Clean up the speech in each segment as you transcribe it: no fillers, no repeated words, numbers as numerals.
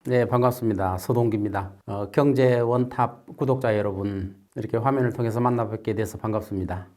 네, 반갑습니다. 서동기입니다. 경제원탑 구독자 여러분, 이렇게 화면을 통해서 만나 뵙게 돼서 반갑습니다.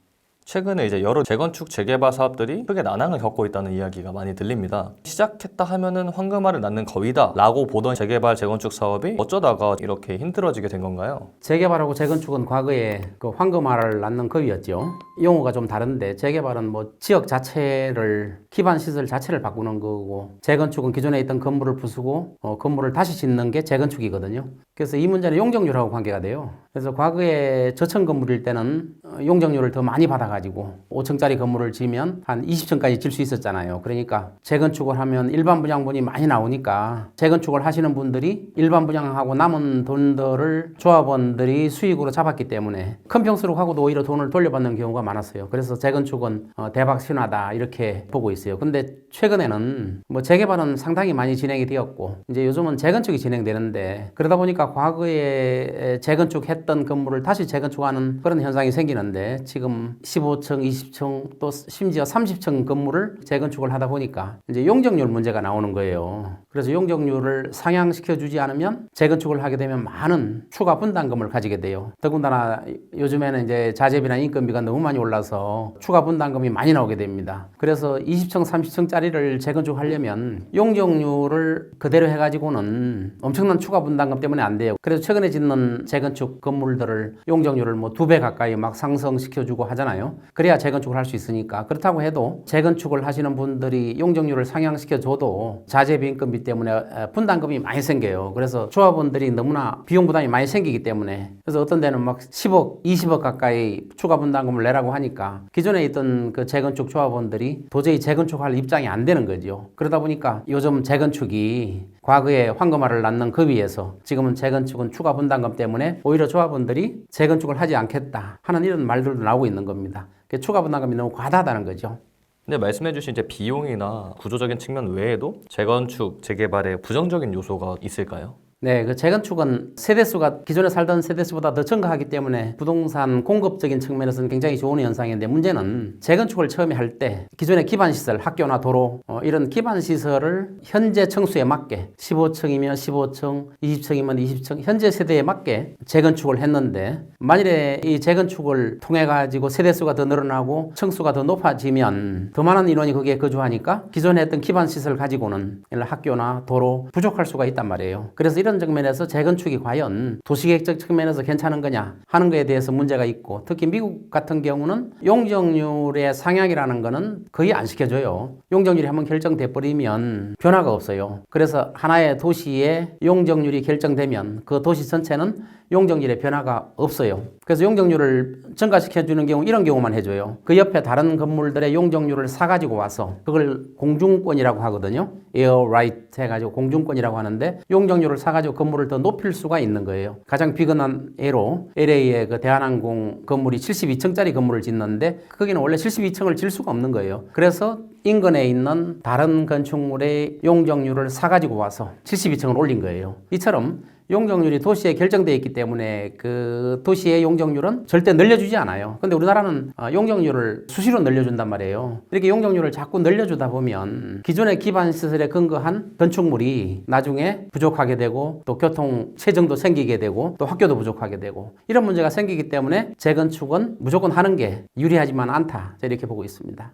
최근에 이제 여러 재건축 재개발 사업들이 크게 난항을 겪고 있다는 이야기가 많이 들립니다. 시작했다 하면은 황금알을 낳는 거위다 라고 보던 재개발 재건축 사업이 어쩌다가 이렇게 힘들어지게 된 건가요? 재개발하고 재건축은 과거에 그 황금알을 낳는 겁이었죠. 용어가 좀 다른데 재개발은 뭐 지역 자체를 기반 시설 자체를 바꾸는 거고, 재건축은 기존에 있던 건물을 부수고 건물을 다시 짓는 게 재건축이거든요. 그래서 이 문제는 용적률하고 관계가 돼요. 그래서 과거에 저층 건물일 때는 용적률을 더 많이 받아가지고 5층짜리 건물을 지으면 한 20층까지 질 수 있었잖아요. 그러니까 재건축을 하면 일반 분양분이 많이 나오니까 재건축을 하시는 분들이 일반 분양하고 남은 돈들을 조합원들이 수익으로 잡았기 때문에 큰 평수로 하고도 오히려 돈을 돌려받는 경우가 많았어요. 그래서 재건축은 대박 신화다 이렇게 보고 있어요. 근데 최근에는 뭐 재개발은 상당히 많이 진행이 되었고, 이제 요즘은 재건축이 진행되는데, 그러다 보니까 과거에 재건축했던 건물을 다시 재건축하는 그런 현상이 생기는데, 지금 15층, 20층 또 심지어 30층 건물을 재건축을 하다 보니까 이제 용적률 문제가 나오는 거예요. 그래서 용적률을 상향시켜 주지 않으면 재건축을 하게 되면 많은 추가 분담금을 가지게 돼요. 더군다나 요즘에는 이제 자재비나 인건비가 너무 많이 올라서 추가 분담금이 많이 나오게 됩니다. 그래서 20층, 30층짜리를 재건축하려면 용적률을 그대로 해가지고는 엄청난 추가 분담금 때문에 안 돼요. 그래서 최근에 짓는 재건축 건물들을 용적률을 뭐 2배 가까이 막 상승시켜주고 하잖아요. 그래야 재건축을 할 수 있으니까. 그렇다고 해도 재건축을 하시는 분들이 용적률을 상향시켜줘도 자재비 인건비 때문에 분담금이 많이 생겨요. 그래서 조합원들이 너무나 비용 부담이 많이 생기기 때문에, 그래서 어떤 데는 막 10억, 20억 가까이 추가 분담금을 내라고 하니까 기존에 있던 그 재건축 조합원들이 도저히 재건축할 입장이 안 되는 거죠. 그러다 보니까 요즘 재건축이 과거에 황금알을 낳는 그 위에서 지금은 재건축은 추가 분담금 때문에 오히려 조합원들이 재건축을 하지 않겠다 하는 이런 말들도 나오고 있는 겁니다. 추가 분담금이 너무 과다하다는 거죠. 근데 말씀해주신 이제 비용이나 구조적인 측면 외에도 재건축 재개발에 부정적인 요소가 있을까요? 네, 그 재건축은 세대수가 기존에 살던 세대수보다 더 증가하기 때문에 부동산 공급적인 측면에서는 굉장히 좋은 현상인데, 문제는 재건축을 처음에 할 때 기존의 기반시설, 학교나 도로 이런 기반시설을 현재 층수에 맞게 15층이면 15층, 20층이면 20층 현재 세대에 맞게 재건축을 했는데, 만일에 이 재건축을 통해 가지고 세대수가 더 늘어나고 층수가 더 높아지면 더 많은 인원이 거기에 거주하니까 기존에 했던 기반시설 가지고는 학교나 도로 부족할 수가 있단 말이에요. 그래서 이런 측면에서 재건축이 과연 도시계획적 측면에서 괜찮은 거냐 하는 거에 대해서 문제가 있고, 특히 미국 같은 경우는 용적률의 상향이라는 거는 거의 안 시켜줘요. 용적률이 한번 결정돼 버리면 변화가 없어요. 그래서 하나의 도시의 용적률이 결정되면 그 도시 전체는 용적률의 변화가 없어요. 그래서 용적률을 증가시켜주는 경우 이런 경우만 해줘요. 그 옆에 다른 건물들의 용적률을 사가지고 와서 그걸 공중권이라고 하거든요. 에어 라이트 해가지고 공중권이라고 하는데, 용적률을 사가지고 건물을 더 높일 수가 있는 거예요. 가장 비근한 예로 LA의 그 대한항공 건물이 72층짜리 건물을 짓는데 거기는 원래 72층을 질 수가 없는 거예요. 그래서 인근에 있는 다른 건축물의 용적률을 사가지고 와서 72층을 올린 거예요. 이처럼 용적률이 도시에 결정되어 있기 때문에 그 도시의 용적률은 절대 늘려주지 않아요. 근데 우리나라는 용적률을 수시로 늘려준단 말이에요. 이렇게 용적률을 자꾸 늘려주다 보면 기존의 기반시설에 근거한 건축물이 나중에 부족하게 되고, 또 교통 체증도 생기게 되고, 또 학교도 부족하게 되고, 이런 문제가 생기기 때문에 재건축은 무조건 하는 게 유리하지만 않다, 이렇게 보고 있습니다.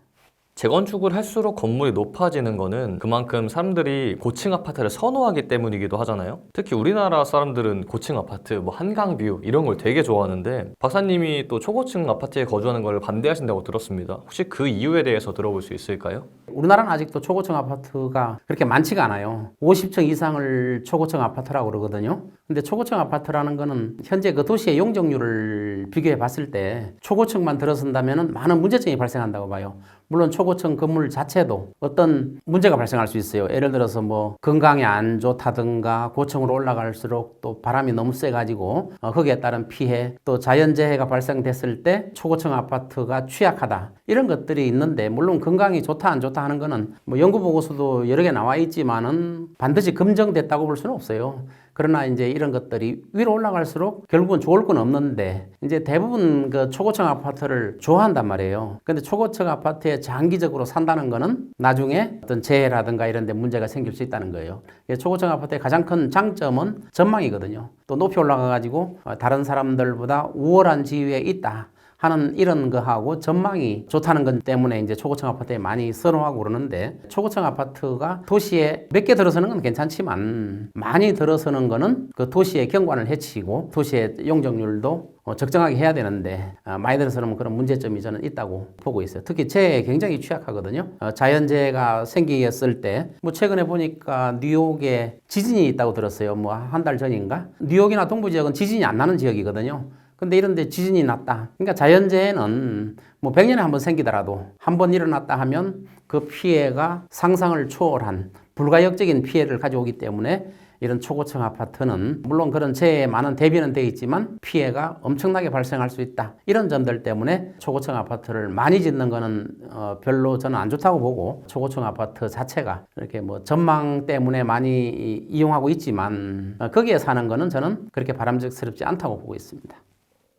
재건축을 할수록 건물이 높아지는 거는 그만큼 사람들이 고층 아파트를 선호하기 때문이기도 하잖아요. 특히 우리나라 사람들은 고층 아파트, 뭐 한강뷰 이런 걸 되게 좋아하는데, 박사님이 또 초고층 아파트에 거주하는 걸 반대하신다고 들었습니다. 혹시 그 이유에 대해서 들어볼 수 있을까요? 우리나라는 아직도 초고층 아파트가 그렇게 많지가 않아요. 50층 이상을 초고층 아파트라고 그러거든요. 근데 초고층 아파트라는 거는 현재 그 도시의 용적률을 비교해 봤을 때 초고층만 들어선다면 많은 문제점이 발생한다고 봐요. 물론 초고층 건물 자체도 어떤 문제가 발생할 수 있어요. 예를 들어서 뭐 건강에 안 좋다든가, 고층으로 올라갈수록 또 바람이 너무 세가지고 거기에 따른 피해, 또 자연재해가 발생됐을 때 초고층 아파트가 취약하다, 이런 것들이 있는데, 물론 건강이 좋다 안 좋다 하는 거는 뭐 연구 보고서도 여러 개 나와 있지만은 반드시 검증됐다고 볼 수는 없어요. 그러나 이제 이런 것들이 위로 올라갈수록 결국은 좋을 건 없는데 이제 대부분 그 초고층 아파트를 좋아한단 말이에요. 근데 초고층 아파트에 장기적으로 산다는 거는 나중에 어떤 재해라든가 이런 데 문제가 생길 수 있다는 거예요. 초고층 아파트의 가장 큰 장점은 전망이거든요. 또 높이 올라가 가지고 다른 사람들보다 우월한 지위에 있다 하는 이런 거하고 전망이 좋다는 것 때문에 이제 초고층 아파트에 많이 선호하고 그러는데, 초고층 아파트가 도시에 몇 개 들어서는 건 괜찮지만 많이 들어서는 거는 그 도시의 경관을 해치고 도시의 용적률도 적정하게 해야 되는데 많이 들어서는 그런 문제점이 저는 있다고 보고 있어요. 특히 재해에 굉장히 취약하거든요. 자연재해가 생겼을 때 뭐 최근에 보니까 뉴욕에 지진이 있다고 들었어요. 뭐 한 달 전인가? 뉴욕이나 동부 지역은 지진이 안 나는 지역이거든요. 근데 이런데 지진이 났다. 그러니까 자연재해는 뭐 100년에 한 번 생기더라도 한 번 일어났다 하면 그 피해가 상상을 초월한 불가역적인 피해를 가져오기 때문에 이런 초고층 아파트는 물론 그런 재해에 많은 대비는 되어 있지만 피해가 엄청나게 발생할 수 있다. 이런 점들 때문에 초고층 아파트를 많이 짓는 거는 별로 저는 안 좋다고 보고, 초고층 아파트 자체가 이렇게 뭐 전망 때문에 많이 이용하고 있지만 거기에 사는 거는 저는 그렇게 바람직스럽지 않다고 보고 있습니다.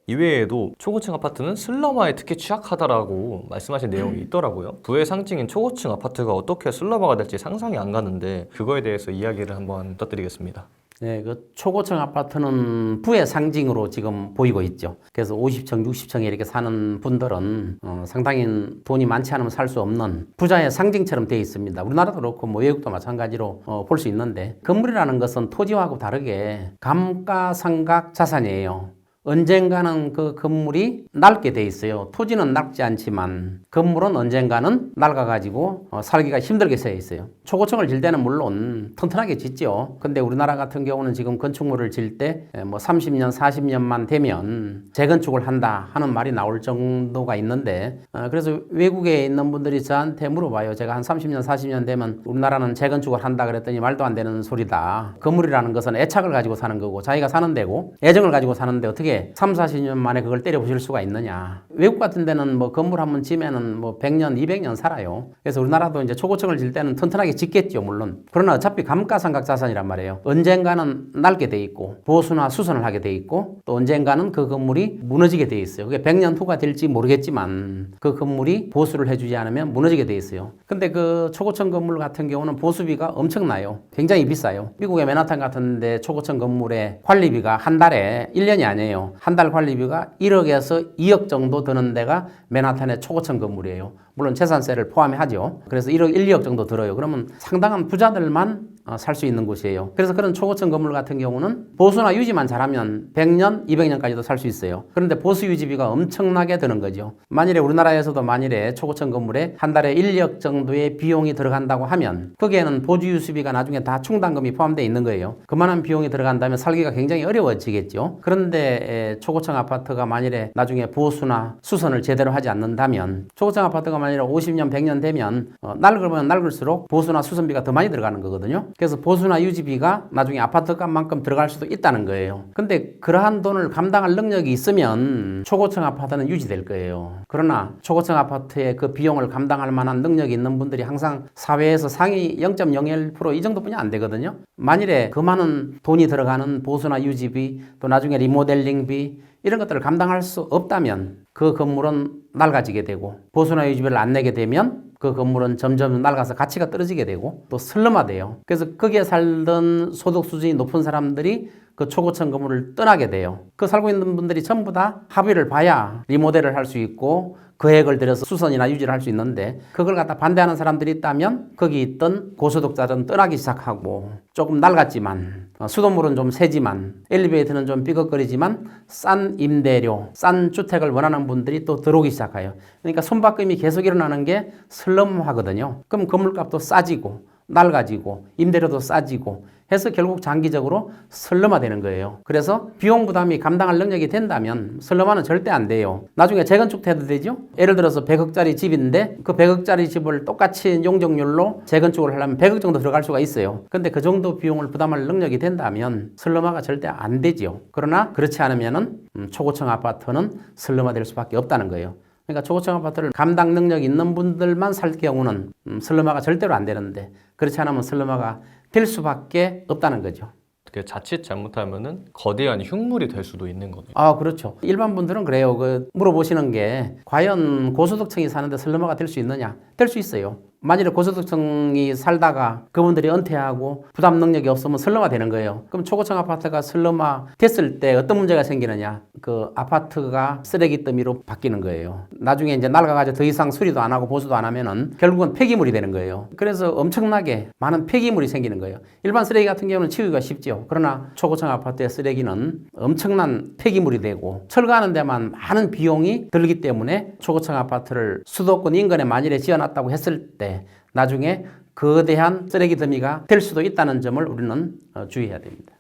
이외에도 초고층 아파트는 슬럼화에 특히 취약하다라고 말씀하신 내용이 있더라고요. 부의 상징인 초고층 아파트가 어떻게 슬럼화가 될지 상상이 안 가는데 그거에 대해서 이야기를 한번 부탁드리겠습니다. 네, 그 초고층 아파트는 부의 상징으로 지금 보이고 있죠. 그래서 50층, 60층에 이렇게 사는 분들은 상당히 돈이 많지 않으면 살 수 없는 부자의 상징처럼 되어 있습니다. 우리나라도 그렇고 뭐 외국도 마찬가지로 볼 수 있는데, 건물이라는 것은 토지하고 다르게 감가상각 자산이에요. 언젠가는 그 건물이 낡게 돼 있어요. 토지는 낡지 않지만 건물은 언젠가는 낡아가지고 살기가 힘들게 서 있어요. 초고층을 질 때는 물론 튼튼하게 짓죠. 근데 우리나라 같은 경우는 지금 건축물을 질 때 뭐 30년, 40년만 되면 재건축을 한다 하는 말이 나올 정도가 있는데, 그래서 외국에 있는 분들이 저한테 물어봐요. 제가 한 30년, 40년 되면 우리나라는 재건축을 한다 그랬더니 말도 안 되는 소리다. 건물이라는 것은 애착을 가지고 사는 거고 자기가 사는 데고 애정을 가지고 사는데 어떻게 3, 40년 만에 그걸 때려 부실 수가 있느냐. 외국 같은 데는 뭐 건물 한 번 지면은 뭐 100년, 200년 살아요. 그래서 우리나라도 이제 초고층을 질 때는 튼튼하게 짓겠죠, 물론. 그러나 어차피 감가상각 자산이란 말이에요. 언젠가는 낡게 돼 있고 보수나 수선을 하게 돼 있고 또 언젠가는 그 건물이 무너지게 돼 있어요. 그게 100년 후가 될지 모르겠지만 그 건물이 보수를 해주지 않으면 무너지게 돼 있어요. 근데 그 초고층 건물 같은 경우는 보수비가 엄청나요. 굉장히 비싸요. 미국의 맨하탄 같은 데 초고층 건물의 관리비가 한 달에 1년이 아니에요. 한 달 관리비가 1억에서 2억 정도 드는 데가 맨하탄의 초고층 건물이에요. 물론 재산세를 포함하죠. 그래서 1억, 1, 2억 정도 들어요. 그러면 상당한 부자들만 살 수 있는 곳이에요. 그래서 그런 초고층 건물 같은 경우는 보수나 유지만 잘하면 100년, 200년까지도 살 수 있어요. 그런데 보수 유지비가 엄청나게 드는 거죠. 만일에 우리나라에서도 만일에 초고층 건물에 한 달에 1억 정도의 비용이 들어간다고 하면 거기에는 보수 유지비가 나중에 다 충당금이 포함되어 있는 거예요. 그만한 비용이 들어간다면 살기가 굉장히 어려워지겠죠. 그런데 초고층 아파트가 만일에 나중에 보수나 수선을 제대로 하지 않는다면, 초고층 아파트가 만일에 50년, 100년 되면 낡으면 낡을수록 보수나 수선비가 더 많이 들어가는 거거든요. 그래서 보수나 유지비가 나중에 아파트 값만큼 들어갈 수도 있다는 거예요. 근데 그러한 돈을 감당할 능력이 있으면 초고층 아파트는 유지될 거예요. 그러나 초고층 아파트의 그 비용을 감당할 만한 능력이 있는 분들이 항상 사회에서 상위 0.01% 이 정도뿐이 안 되거든요. 만일에 그 많은 돈이 들어가는 보수나 유지비, 또 나중에 리모델링비 이런 것들을 감당할 수 없다면 그 건물은 낡아지게 되고, 보수나 유지비를 안 내게 되면 그 건물은 점점 낡아서 가치가 떨어지게 되고 또 슬럼화돼요. 그래서 거기에 살던 소득 수준이 높은 사람들이 그 초고층 건물을 떠나게 돼요. 그 살고 있는 분들이 전부 다 합의를 봐야 리모델을 할 수 있고 거액을 들여서 수선이나 유지를 할 수 있는데, 그걸 갖다 반대하는 사람들이 있다면 거기 있던 고소득자들은 떠나기 시작하고, 조금 낡았지만 수돗물은 좀 새지만 엘리베이터는 좀 삐걱거리지만 싼 임대료, 싼 주택을 원하는 분들이 또 들어오기 시작해요. 그러니까 손바뀜이 계속 일어나는 게 슬럼화거든요. 그럼 건물값도 싸지고 낡아지고 임대료도 싸지고 해서 결국 장기적으로 슬럼화되는 거예요. 그래서 비용 부담이 감당할 능력이 된다면 슬럼화는 절대 안 돼요. 나중에 재건축도 해도 되죠. 예를 들어서 100억짜리 집인데 그 100억짜리 집을 똑같이 용적률로 재건축을 하려면 100억 정도 들어갈 수가 있어요. 근데 그 정도 비용을 부담할 능력이 된다면 슬럼화가 절대 안 되죠. 그러나 그렇지 않으면은 초고층 아파트는 슬럼화될 수밖에 없다는 거예요. 그러니까 초고층 아파트를 감당 능력 있는 분들만 살 경우는 슬럼화가 절대로 안 되는데, 그렇지 않으면 슬럼화가 될 수밖에 없다는 거죠. 어떻게 자칫 잘못하면은 거대한 흉물이 될 수도 있는 거네요. 아, 그렇죠. 일반 분들은 그래요. 물어보시는 게 과연 고소득층이 사는데 슬럼화가 될 수 있느냐? 될 수 있어요. 만일에 고소득층이 살다가 그분들이 은퇴하고 부담 능력이 없으면 슬럼화 되는 거예요. 그럼 초고층 아파트가 슬럼화 됐을 때 어떤 문제가 생기느냐? 그 아파트가 쓰레기 더미로 바뀌는 거예요. 나중에 이제 낡아가지고 더 이상 수리도 안 하고 보수도 안 하면은 결국은 폐기물이 되는 거예요. 그래서 엄청나게 많은 폐기물이 생기는 거예요. 일반 쓰레기 같은 경우는 치우기가 쉽죠. 그러나 초고층 아파트의 쓰레기는 엄청난 폐기물이 되고 철거하는 데만 많은 비용이 들기 때문에 초고층 아파트를 수도권 인근에 만일에 지어놨다고 했을 때 나중에 거대한 쓰레기 더미가 될 수도 있다는 점을 우리는 주의해야 됩니다.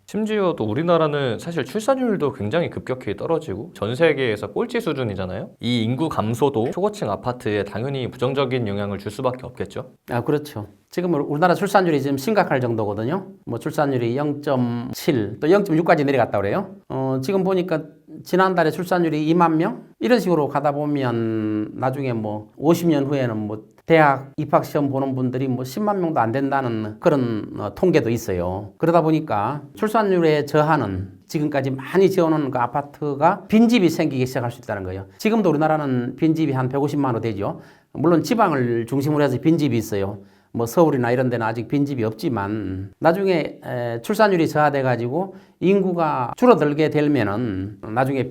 심지어 또 우리나라는 사실 출산율도 굉장히 급격히 떨어지고 전 세계에서 꼴찌 수준이잖아요. 이 인구 감소도 초고층 아파트에 당연히 부정적인 영향을 줄 수밖에 없겠죠. 아, 그렇죠. 지금 우리나라 출산율이 지금 심각할 정도거든요. 뭐 출산율이 0.7, 또 0.6까지 내려갔다 그래요. 지금 보니까 지난달에 출산율이 2만 명? 이런 식으로 가다 보면 나중에 뭐 50년 후에는 뭐 대학 입학 시험 보는 분들이 뭐 10만 명도 안 된다는 그런 통계도 있어요. 그러다 보니까 출산율의 저하는 지금까지 많이 지어놓은 그 아파트가 빈집이 생기기 시작할 수 있다는 거예요. 지금도 우리나라는 빈집이 한 150만 호 되죠. 물론 지방을 중심으로 해서 빈집이 있어요. 뭐 서울이나 이런 데는 아직 빈집이 없지만 나중에 출산율이 저하돼 가지고 인구가 줄어들게 되면은 나중에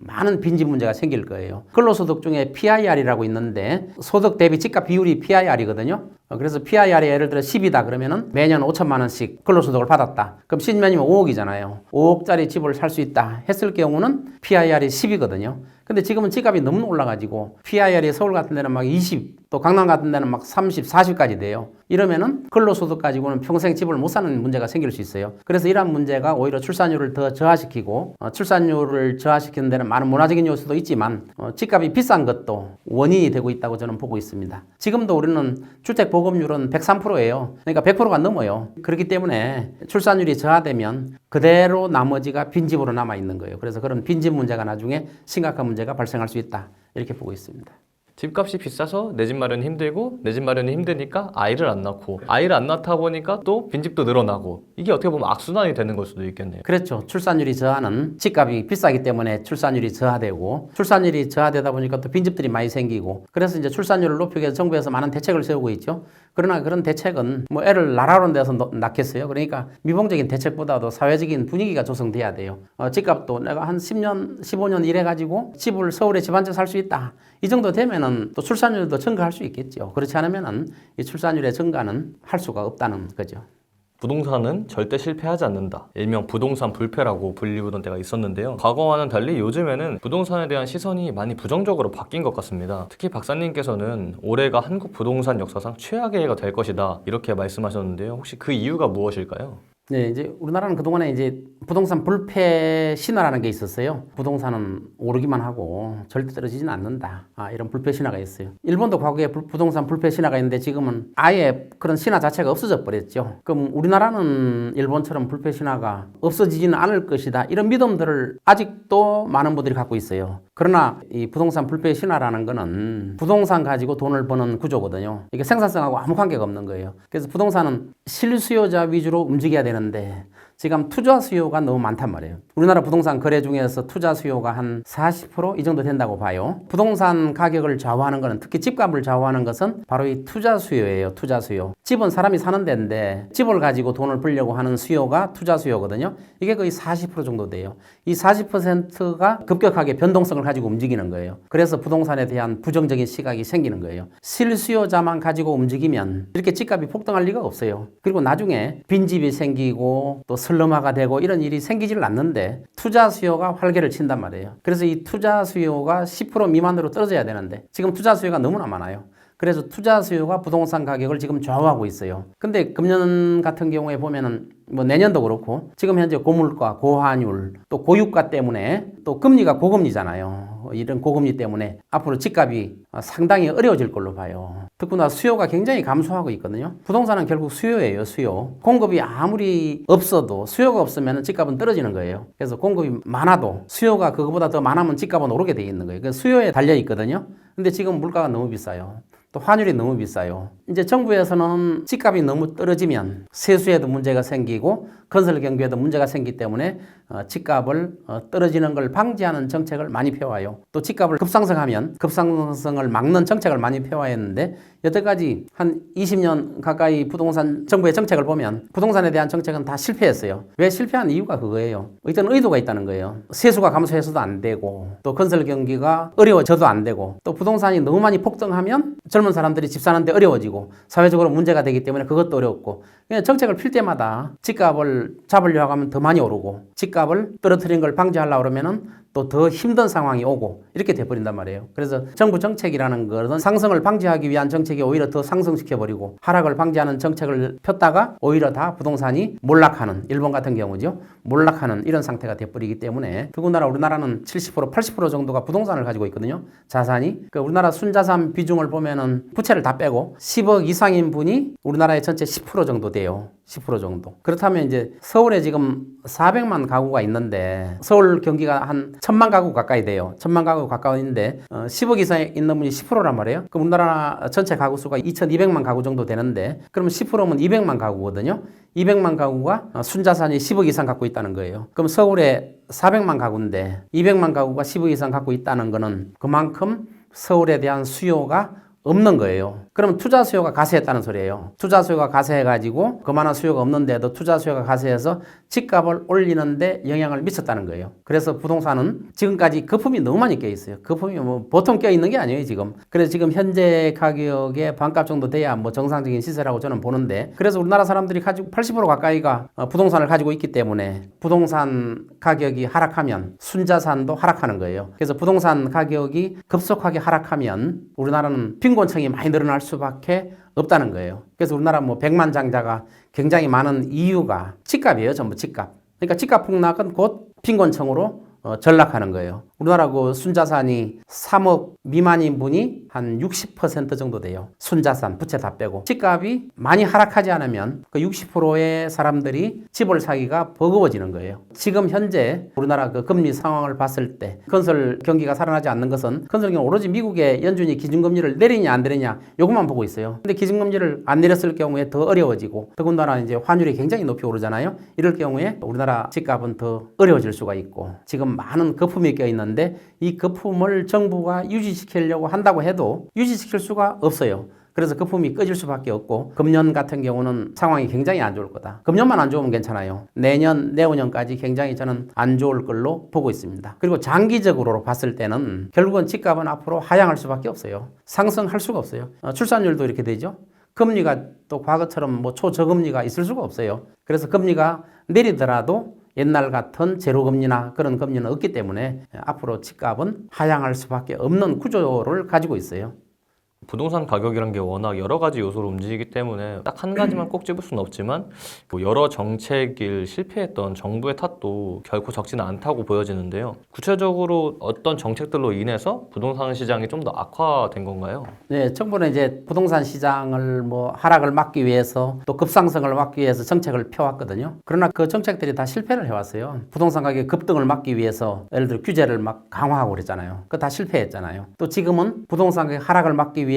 많은 빈집 문제가 생길 거예요. 근로소득 중에 PIR이라고 있는데 소득 대비 집값 비율이 PIR이거든요. 그래서 PIR이 예를 들어 10이다 그러면은 매년 5천만 원씩 근로소득을 받았다. 그럼 10년이면 5억이잖아요. 5억짜리 집을 살 수 있다 했을 경우는 PIR이 10이거든요. 근데 지금은 집값이 너무 올라가지고 PIR이 서울 같은 데는 막 20, 또 강남 같은 데는 막 30, 40까지 돼요. 이러면은 근로소득 가지고는 평생 집을 못 사는 문제가 생길 수 있어요. 그래서 이러한 문제가 오히려 출산율을 더 저하시키고 출산율을 저하시키는 데는 많은 문화적인 요소도 있지만 집값이 비싼 것도 원인이 되고 있다고 저는 보고 있습니다. 지금도 우리는 주택 보급률은 103%예요. 그러니까 100%가 넘어요. 그렇기 때문에 출산율이 저하되면 그대로 나머지가 빈집으로 남아 있는 거예요. 그래서 그런 빈집 문제가 나중에 심각한 문제가 발생할 수 있다. 이렇게 보고 있습니다. 집값이 비싸서 내 집 마련이 힘들고 내 집 마련이 힘드니까 아이를 안 낳고 아이를 안 낳다 보니까 또 빈집도 늘어나고 이게 어떻게 보면 악순환이 되는 걸 수도 있겠네요. 그렇죠. 출산율이 저하는 집값이 비싸기 때문에 출산율이 저하되고 출산율이 저하되다 보니까 또 빈집들이 많이 생기고 그래서 이제 출산율을 높이기 위해서 정부에서 많은 대책을 세우고 있죠. 그러나 그런 대책은 뭐 애를 낳으라는 데서 낳겠어요. 그러니까 미봉적인 대책보다도 사회적인 분위기가 조성돼야 돼요. 집값도 내가 한 10년, 15년 일해가지고 집을 서울에 집 한 채 살 수 있다. 이 정도 되면은 또 출산율도 증가할 수 있겠죠. 그렇지 않으면은 이 출산율의 증가는 할 수가 없다는 거죠. 부동산은 절대 실패하지 않는다. 일명 부동산 불패라고 불리우던 때가 있었는데요. 과거와는 달리 요즘에는 부동산에 대한 시선이 많이 부정적으로 바뀐 것 같습니다. 특히 박사님께서는 올해가 한국 부동산 역사상 최악의 해가 될 것이다. 이렇게 말씀하셨는데요. 혹시 그 이유가 무엇일까요? 네, 이제 우리나라는 그동안에 이제 부동산 불패 신화라는 게 있었어요. 부동산은 오르기만 하고 절대 떨어지지는 않는다. 이런 불패 신화가 있어요. 일본도 과거에 부동산 불패 신화가 있는데 지금은 아예 그런 신화 자체가 없어져 버렸죠. 그럼 우리나라는 일본처럼 불패 신화가 없어지지는 않을 것이다. 이런 믿음들을 아직도 많은 분들이 갖고 있어요. 그러나 이 부동산 불패 신화라는 거는 부동산 가지고 돈을 버는 구조거든요. 이게 생산성하고 아무 관계가 없는 거예요. 그래서 부동산은 실수요자 위주로 움직여야 되는데 지금 투자 수요가 너무 많단 말이에요. 우리나라 부동산 거래 중에서 투자 수요가 한 40% 이 정도 된다고 봐요. 부동산 가격을 좌우하는 것은 특히 집값을 좌우하는 것은 바로 이 투자 수요예요. 투자 수요. 집은 사람이 사는 데인데 집을 가지고 돈을 벌려고 하는 수요가 투자 수요거든요. 이게 거의 40% 정도 돼요. 이 40%가 급격하게 변동성을 가지고 움직이는 거예요. 그래서 부동산에 대한 부정적인 시각이 생기는 거예요. 실수요자만 가지고 움직이면 이렇게 집값이 폭등할 리가 없어요. 그리고 나중에 빈집이 생기고 또 슬럼화가 되고 이런 일이 생기지를 않는데 투자 수요가 활개를 친단 말이에요. 그래서 이 투자 수요가 10% 미만으로 떨어져야 되는데 지금 투자 수요가 너무나 많아요. 그래서 투자 수요가 부동산 가격을 지금 좌우하고 있어요. 근데 금년 같은 경우에 보면은 뭐 내년도 그렇고 지금 현재 고물가, 고환율, 또 고유가 때문에 또 금리가 고금리잖아요. 이런 고금리 때문에 앞으로 집값이 상당히 어려워질 걸로 봐요. 특히나 수요가 굉장히 감소하고 있거든요. 부동산은 결국 수요예요, 수요. 공급이 아무리 없어도 수요가 없으면 집값은 떨어지는 거예요. 그래서 공급이 많아도 수요가 그거보다 더 많으면 집값은 오르게 돼 있는 거예요. 그래서 수요에 달려 있거든요. 근데 지금 물가가 너무 비싸요. 또 환율이 너무 비싸요. 이제 정부에서는 집값이 너무 떨어지면 세수에도 문제가 생기고 건설 경비에도 문제가 생기기 때문에 집값을 떨어지는 걸 방지하는 정책을 많이 펴와요. 또 집값을 급상승하면 급상승을 막는 정책을 많이 펴와했는데 여태까지 한 20년 가까이 부동산 정부의 정책을 보면 부동산에 대한 정책은 다 실패했어요. 왜 실패한 이유가 그거예요. 어떤 의도가 있다는 거예요. 세수가 감소해서도 안 되고 또 건설 경기가 어려워져도 안 되고 또 부동산이 너무 많이 폭등하면 젊은 사람들이 집 사는데 어려워지고 사회적으로 문제가 되기 때문에 그것도 어렵고 그냥 정책을 필 때마다 집값을 잡으려고 하면 더 많이 오르고 집값을 떨어뜨린 걸 방지하려고 그러면은 또 더 힘든 상황이 오고 이렇게 돼버린단 말이에요. 그래서 정부 정책이라는 것은 상승을 방지하기 위한 정책이 오히려 더 상승시켜버리고 하락을 방지하는 정책을 폈다가 오히려 다 부동산이 몰락하는 일본 같은 경우죠. 몰락하는 이런 상태가 돼버리기 때문에 더군다나 우리나라는 70% 80% 정도가 부동산을 가지고 있거든요. 자산이. 우리나라 순자산 비중을 보면은 부채를 다 빼고 10억 이상인 분이 우리나라의 전체 10% 정도 돼요. 10% 정도. 그렇다면 이제 서울에 지금 400만 가구가 있는데 서울 경기가 한 1000만 가구 가까이 돼요. 1000만 가구 가까이인데 10억 이상에 있는 분이 10%란 말이에요. 그럼 우리나라 전체 가구 수가 2200만 가구 정도 되는데 그러면 10%면 200만 가구거든요. 200만 가구가 순자산이 10억 이상 갖고 있다는 거예요. 그럼 서울에 400만 가구인데 200만 가구가 10억 이상 갖고 있다는 거는 그만큼 서울에 대한 수요가 없는 거예요. 그러면 투자 수요가 가세했다는 소리예요. 투자 수요가 가세해가지고 그만한 수요가 없는데도 투자 수요가 가세해서 집값을 올리는데 영향을 미쳤다는 거예요. 그래서 부동산은 지금까지 거품이 너무 많이 껴 있어요. 거품이 뭐 보통 껴 있는 게 아니에요, 지금. 그래서 지금 현재 가격의 반값 정도 돼야 뭐 정상적인 시세라고 저는 보는데 그래서 우리나라 사람들이 가지고 80% 가까이가 부동산을 가지고 있기 때문에 부동산 가격이 하락하면 순자산도 하락하는 거예요. 그래서 부동산 가격이 급속하게 하락하면 우리나라는 빈곤층이 많이 늘어날 수밖에 없다는 거예요. 그래서 우리나라 뭐 100만 장자가 굉장히 많은 이유가 집값이에요. 전부 집값. 그러니까 집값 폭락은 곧 빈곤층으로 전락하는 거예요. 우리나라 그 순자산이 3억 미만인 분이 한 60% 정도 돼요. 순자산, 부채 다 빼고. 집값이 많이 하락하지 않으면 그 60%의 사람들이 집을 사기가 버거워지는 거예요. 지금 현재 우리나라 그 금리 상황을 봤을 때 건설 경기가 살아나지 않는 것은 건설 경기 오로지 미국의 연준이 기준금리를 내리냐 안 내리냐 요것만 보고 있어요. 근데 기준금리를 안 내렸을 경우에 더 어려워지고 더군다나 이제 환율이 굉장히 높이 오르잖아요. 이럴 경우에 우리나라 집값은 더 어려워질 수가 있고 지금 많은 거품이 껴있는데 이 거품을 정부가 유지시키려고 한다고 해도 유지시킬 수가 없어요. 그래서 거품이 꺼질 수밖에 없고 금년 같은 경우는 상황이 굉장히 안 좋을 거다. 금년만 안 좋으면 괜찮아요. 내년, 내후년까지 굉장히 저는 안 좋을 걸로 보고 있습니다. 그리고 장기적으로 봤을 때는 결국은 집값은 앞으로 하향할 수밖에 없어요. 상승할 수가 없어요. 출산율도 이렇게 되죠. 금리가 또 과거처럼 뭐 초저금리가 있을 수가 없어요. 그래서 금리가 내리더라도 옛날 같은 제로금리나 그런 금리는 없기 때문에 앞으로 집값은 하향할 수밖에 없는 구조를 가지고 있어요. 부동산 가격이란 게 워낙 여러 가지 요소로 움직이기 때문에 딱 한 가지만 꼭 집을 수는 없지만 뭐 여러 정책을 실패했던 정부의 탓도 결코 적지는 않다고 보여지는데요. 구체적으로 어떤 정책들로 인해서 부동산 시장이 좀 더 악화된 건가요? 네, 정부는 이제 부동산 시장을 뭐 하락을 막기 위해서 또 급상승을 막기 위해서 정책을 펴왔거든요. 그러나 그 정책들이 다 실패를 해왔어요. 부동산 가격 급등을 막기 위해서 예를 들어 규제를 막 강화하고 그랬잖아요. 그거 다 실패했잖아요. 또 지금은 부동산 가격 하락을 막기 위해서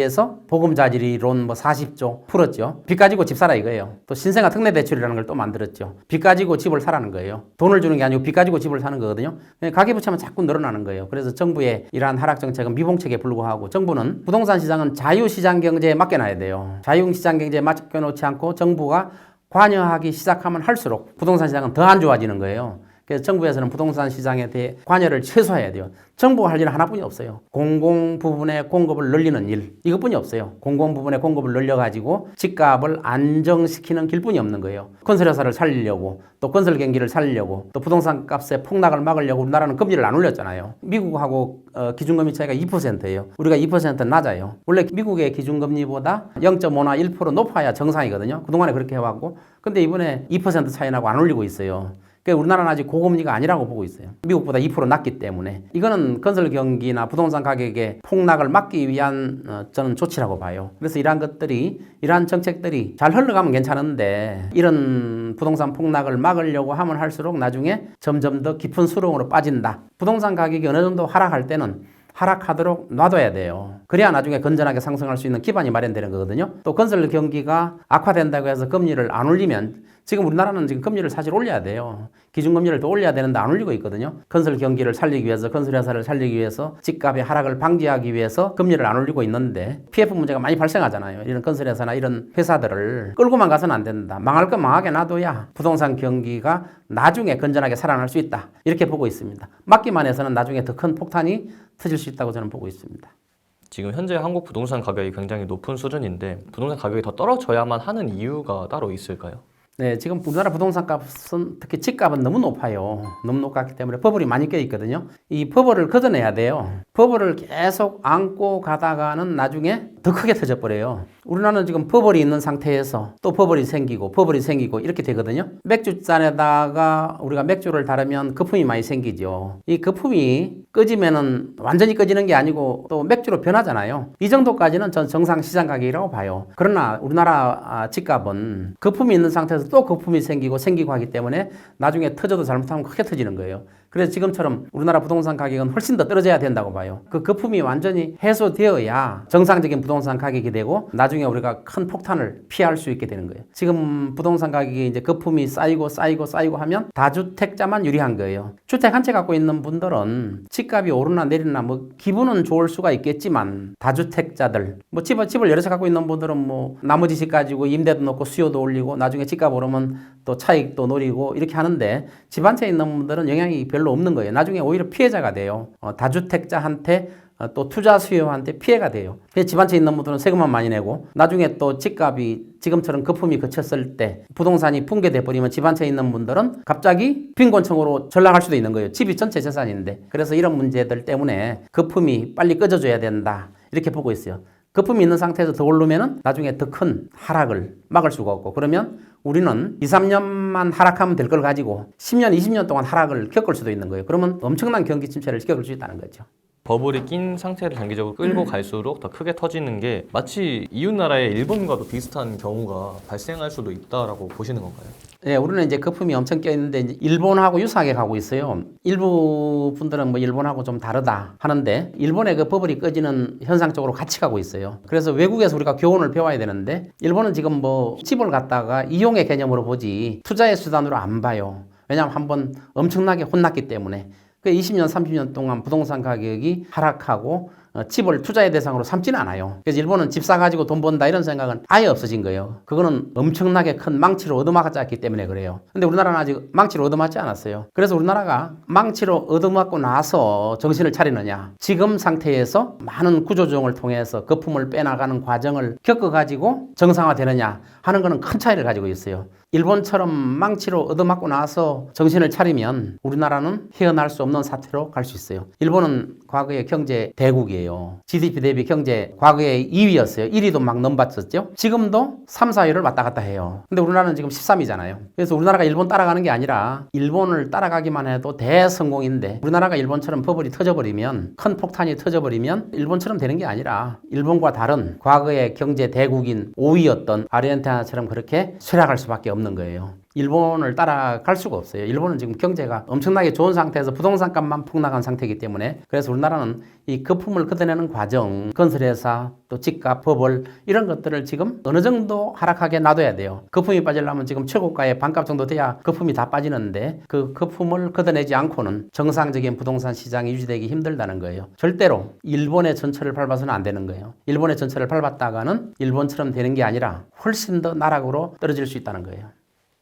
보금자리론 뭐 40조 풀었죠. 빚 가지고 집 사라 이거예요. 또 신생아 특례대출이라는 걸 또 만들었죠. 빚 가지고 집을 사라는 거예요. 돈을 주는 게 아니고 빚 가지고 집을 사는 거거든요. 가계부채만 자꾸 늘어나는 거예요. 그래서 정부의 이러한 하락 정책은 미봉책에 불구하고 정부는 부동산 시장은 자유시장 경제에 맡겨놔야 돼요. 자유시장 경제에 맡겨놓지 않고 정부가 관여하기 시작하면 할수록 부동산 시장은 더 안 좋아지는 거예요. 그래서 정부에서는 부동산 시장에 대해 관여를 최소화해야 돼요. 정부가 할 일은 하나뿐이 없어요. 공공 부분의 공급을 늘리는 일, 이것뿐이 없어요. 공공 부분의 공급을 늘려가지고 집값을 안정시키는 길뿐이 없는 거예요. 건설회사를 살리려고, 또 건설 경기를 살리려고, 또 부동산 값의 폭락을 막으려고 우리나라는 금리를 안 올렸잖아요. 미국하고 기준금리 차이가 2%예요. 우리가 2%는 낮아요. 원래 미국의 기준금리보다 0.5나 1% 높아야 정상이거든요. 그동안에 그렇게 해왔고, 근데 이번에 2% 차이 나고 안 올리고 있어요. 우리나라는 아직 고금리가 아니라고 보고 있어요. 미국보다 2% 낮기 때문에. 이거는 건설 경기나 부동산 가격의 폭락을 막기 위한 저는 조치라고 봐요. 그래서 이러한 정책들이 잘 흘러가면 괜찮은데 이런 부동산 폭락을 막으려고 하면 할수록 나중에 점점 더 깊은 수렁으로 빠진다. 부동산 가격이 어느 정도 하락할 때는 하락하도록 놔둬야 돼요. 그래야 나중에 건전하게 상승할 수 있는 기반이 마련되는 거거든요. 또 건설 경기가 악화된다고 해서 금리를 안 올리면 지금 우리나라는 지금 금리를 사실 올려야 돼요. 기준금리를 더 올려야 되는데 안 올리고 있거든요. 건설 경기를 살리기 위해서, 건설회사를 살리기 위해서, 집값의 하락을 방지하기 위해서 금리를 안 올리고 있는데 PF 문제가 많이 발생하잖아요. 이런 건설회사나 이런 회사들을 끌고만 가서는 안 된다. 망할 건 망하게 놔둬야 부동산 경기가 나중에 건전하게 살아날 수 있다. 이렇게 보고 있습니다. 막기만 해서는 나중에 더 큰 폭탄이 터질 수 있다고 저는 보고 있습니다. 지금 현재 한국 부동산 가격이 굉장히 높은 수준인데 부동산 가격이 더 떨어져야만 하는 이유가 따로 있을까요? 네, 지금 우리나라 부동산 값은 특히 집값은 너무 높아요. 너무 높았기 때문에 버블이 많이 껴 있거든요. 이 버블을 걷어내야 돼요. 버블을 계속 안고 가다가는 나중에 더 크게 터져버려요. 우리나라는 지금 버블이 있는 상태에서 또 버블이 생기고 이렇게 되거든요. 맥주잔에다가 우리가 맥주를 달으면 거품이 많이 생기죠. 이 거품이 꺼지면은 완전히 꺼지는 게 아니고 또 맥주로 변하잖아요. 이 정도까지는 전 정상 시장 가격이라고 봐요. 그러나 우리나라 집값은 거품이 있는 상태에서 또 거품이 생기고 하기 때문에 나중에 터져도 잘못하면 크게 터지는 거예요. 그래서 지금처럼 우리나라 부동산 가격은 훨씬 더 떨어져야 된다고 봐요. 그 거품이 완전히 해소되어야 정상적인 부동산 가격이 되고 나중에 우리가 큰 폭탄을 피할 수 있게 되는 거예요. 지금 부동산 가격이 이제 거품이 쌓이고 하면 다주택자만 유리한 거예요. 주택 한 채 갖고 있는 분들은 집값이 오르나 내리나 뭐 기분은 좋을 수가 있겠지만 다주택자들 뭐 집을 여러 채 갖고 있는 분들은 뭐 나머지 집 가지고 임대도 넣고 수요도 올리고 나중에 집값 오르면 또 차익도 노리고 이렇게 하는데 집 한 채 있는 분들은 영향이 별로 없는 거예요. 나중에 오히려 피해자가 돼요. 다주택자한테 또 투자 수요한테 피해가 돼요. 집 한 채 있는 분들은 세금만 많이 내고 나중에 또 집값이 지금처럼 거품이 그쳤을 때 부동산이 붕괴돼 버리면 집 한 채 있는 분들은 갑자기 빈곤층으로 전락할 수도 있는 거예요. 집이 전체 재산인데. 그래서 이런 문제들 때문에 거품이 빨리 꺼져줘야 된다. 이렇게 보고 있어요. 거품이 있는 상태에서 더 오르면은 나중에 더 큰 하락을 막을 수가 없고 그러면 우리는 2, 3년만 하락하면 될 걸 가지고 10년, 20년 동안 하락을 겪을 수도 있는 거예요. 그러면 엄청난 경기 침체를 겪을 수 있다는 거죠. 버블이 낀 상태를 장기적으로 끌고 갈수록 더 크게 터지는 게 마치 이웃 나라의 일본과도 비슷한 경우가 발생할 수도 있다라고 보시는 건가요? 네, 우리는 이제 거품이 엄청 껴있는데 이제 일본하고 유사하게 가고 있어요. 일부 분들은 뭐 일본하고 좀 다르다 하는데 일본의 그 버블이 꺼지는 현상 쪽으로 같이 가고 있어요. 그래서 외국에서 우리가 교훈을 배워야 되는데 일본은 지금 뭐 집을 갖다가 이용의 개념으로 보지 투자의 수단으로 안 봐요. 왜냐하면 한번 엄청나게 혼났기 때문에. 그 20년, 30년 동안 부동산 가격이 하락하고 집을 투자의 대상으로 삼지는 않아요. 그래서 일본은 집 사가지고 돈 번다 이런 생각은 아예 없어진 거예요. 그거는 엄청나게 큰 망치로 얻어맞았기 때문에 그래요. 근데 우리나라는 아직 망치로 얻어맞지 않았어요. 그래서 우리나라가 망치로 얻어맞고 나서 정신을 차리느냐. 지금 상태에서 많은 구조조정을 통해서 거품을 빼나가는 과정을 겪어가지고 정상화되느냐 하는 거는 큰 차이를 가지고 있어요. 일본처럼 망치로 얻어맞고 나서 정신을 차리면 우리나라는 헤어날 수 없는 사태로 갈 수 있어요. 일본은 과거에 경제 대국이에요. GDP 대비 경제 과거에 2위였어요. 1위도 막 넘봤었죠. 지금도 3, 4위를 왔다 갔다 해요. 근데 우리나라는 지금 13위잖아요. 그래서 우리나라가 일본 따라가는 게 아니라 일본을 따라가기만 해도 대성공인데 우리나라가 일본처럼 버블이 터져버리면 큰 폭탄이 터져버리면 일본처럼 되는 게 아니라 일본과 다른 과거의 경제 대국인 5위였던 아르헨티나처럼 그렇게 쇠락할 수밖에 없는 거예요. 일본을 따라갈 수가 없어요. 일본은 지금 경제가 엄청나게 좋은 상태에서 부동산값만 폭락한 상태이기 때문에 그래서 우리나라는 이 거품을 걷어내는 과정, 건설회사, 또 집값, 버블 이런 것들을 지금 어느 정도 하락하게 놔둬야 돼요. 거품이 빠지려면 지금 최고가의 반값 정도 돼야 거품이 다 빠지는데 그 거품을 걷어내지 않고는 정상적인 부동산 시장이 유지되기 힘들다는 거예요. 절대로 일본의 전철을 밟아서는 안 되는 거예요. 일본의 전철을 밟았다가는 일본처럼 되는 게 아니라 훨씬 더 나락으로 떨어질 수 있다는 거예요.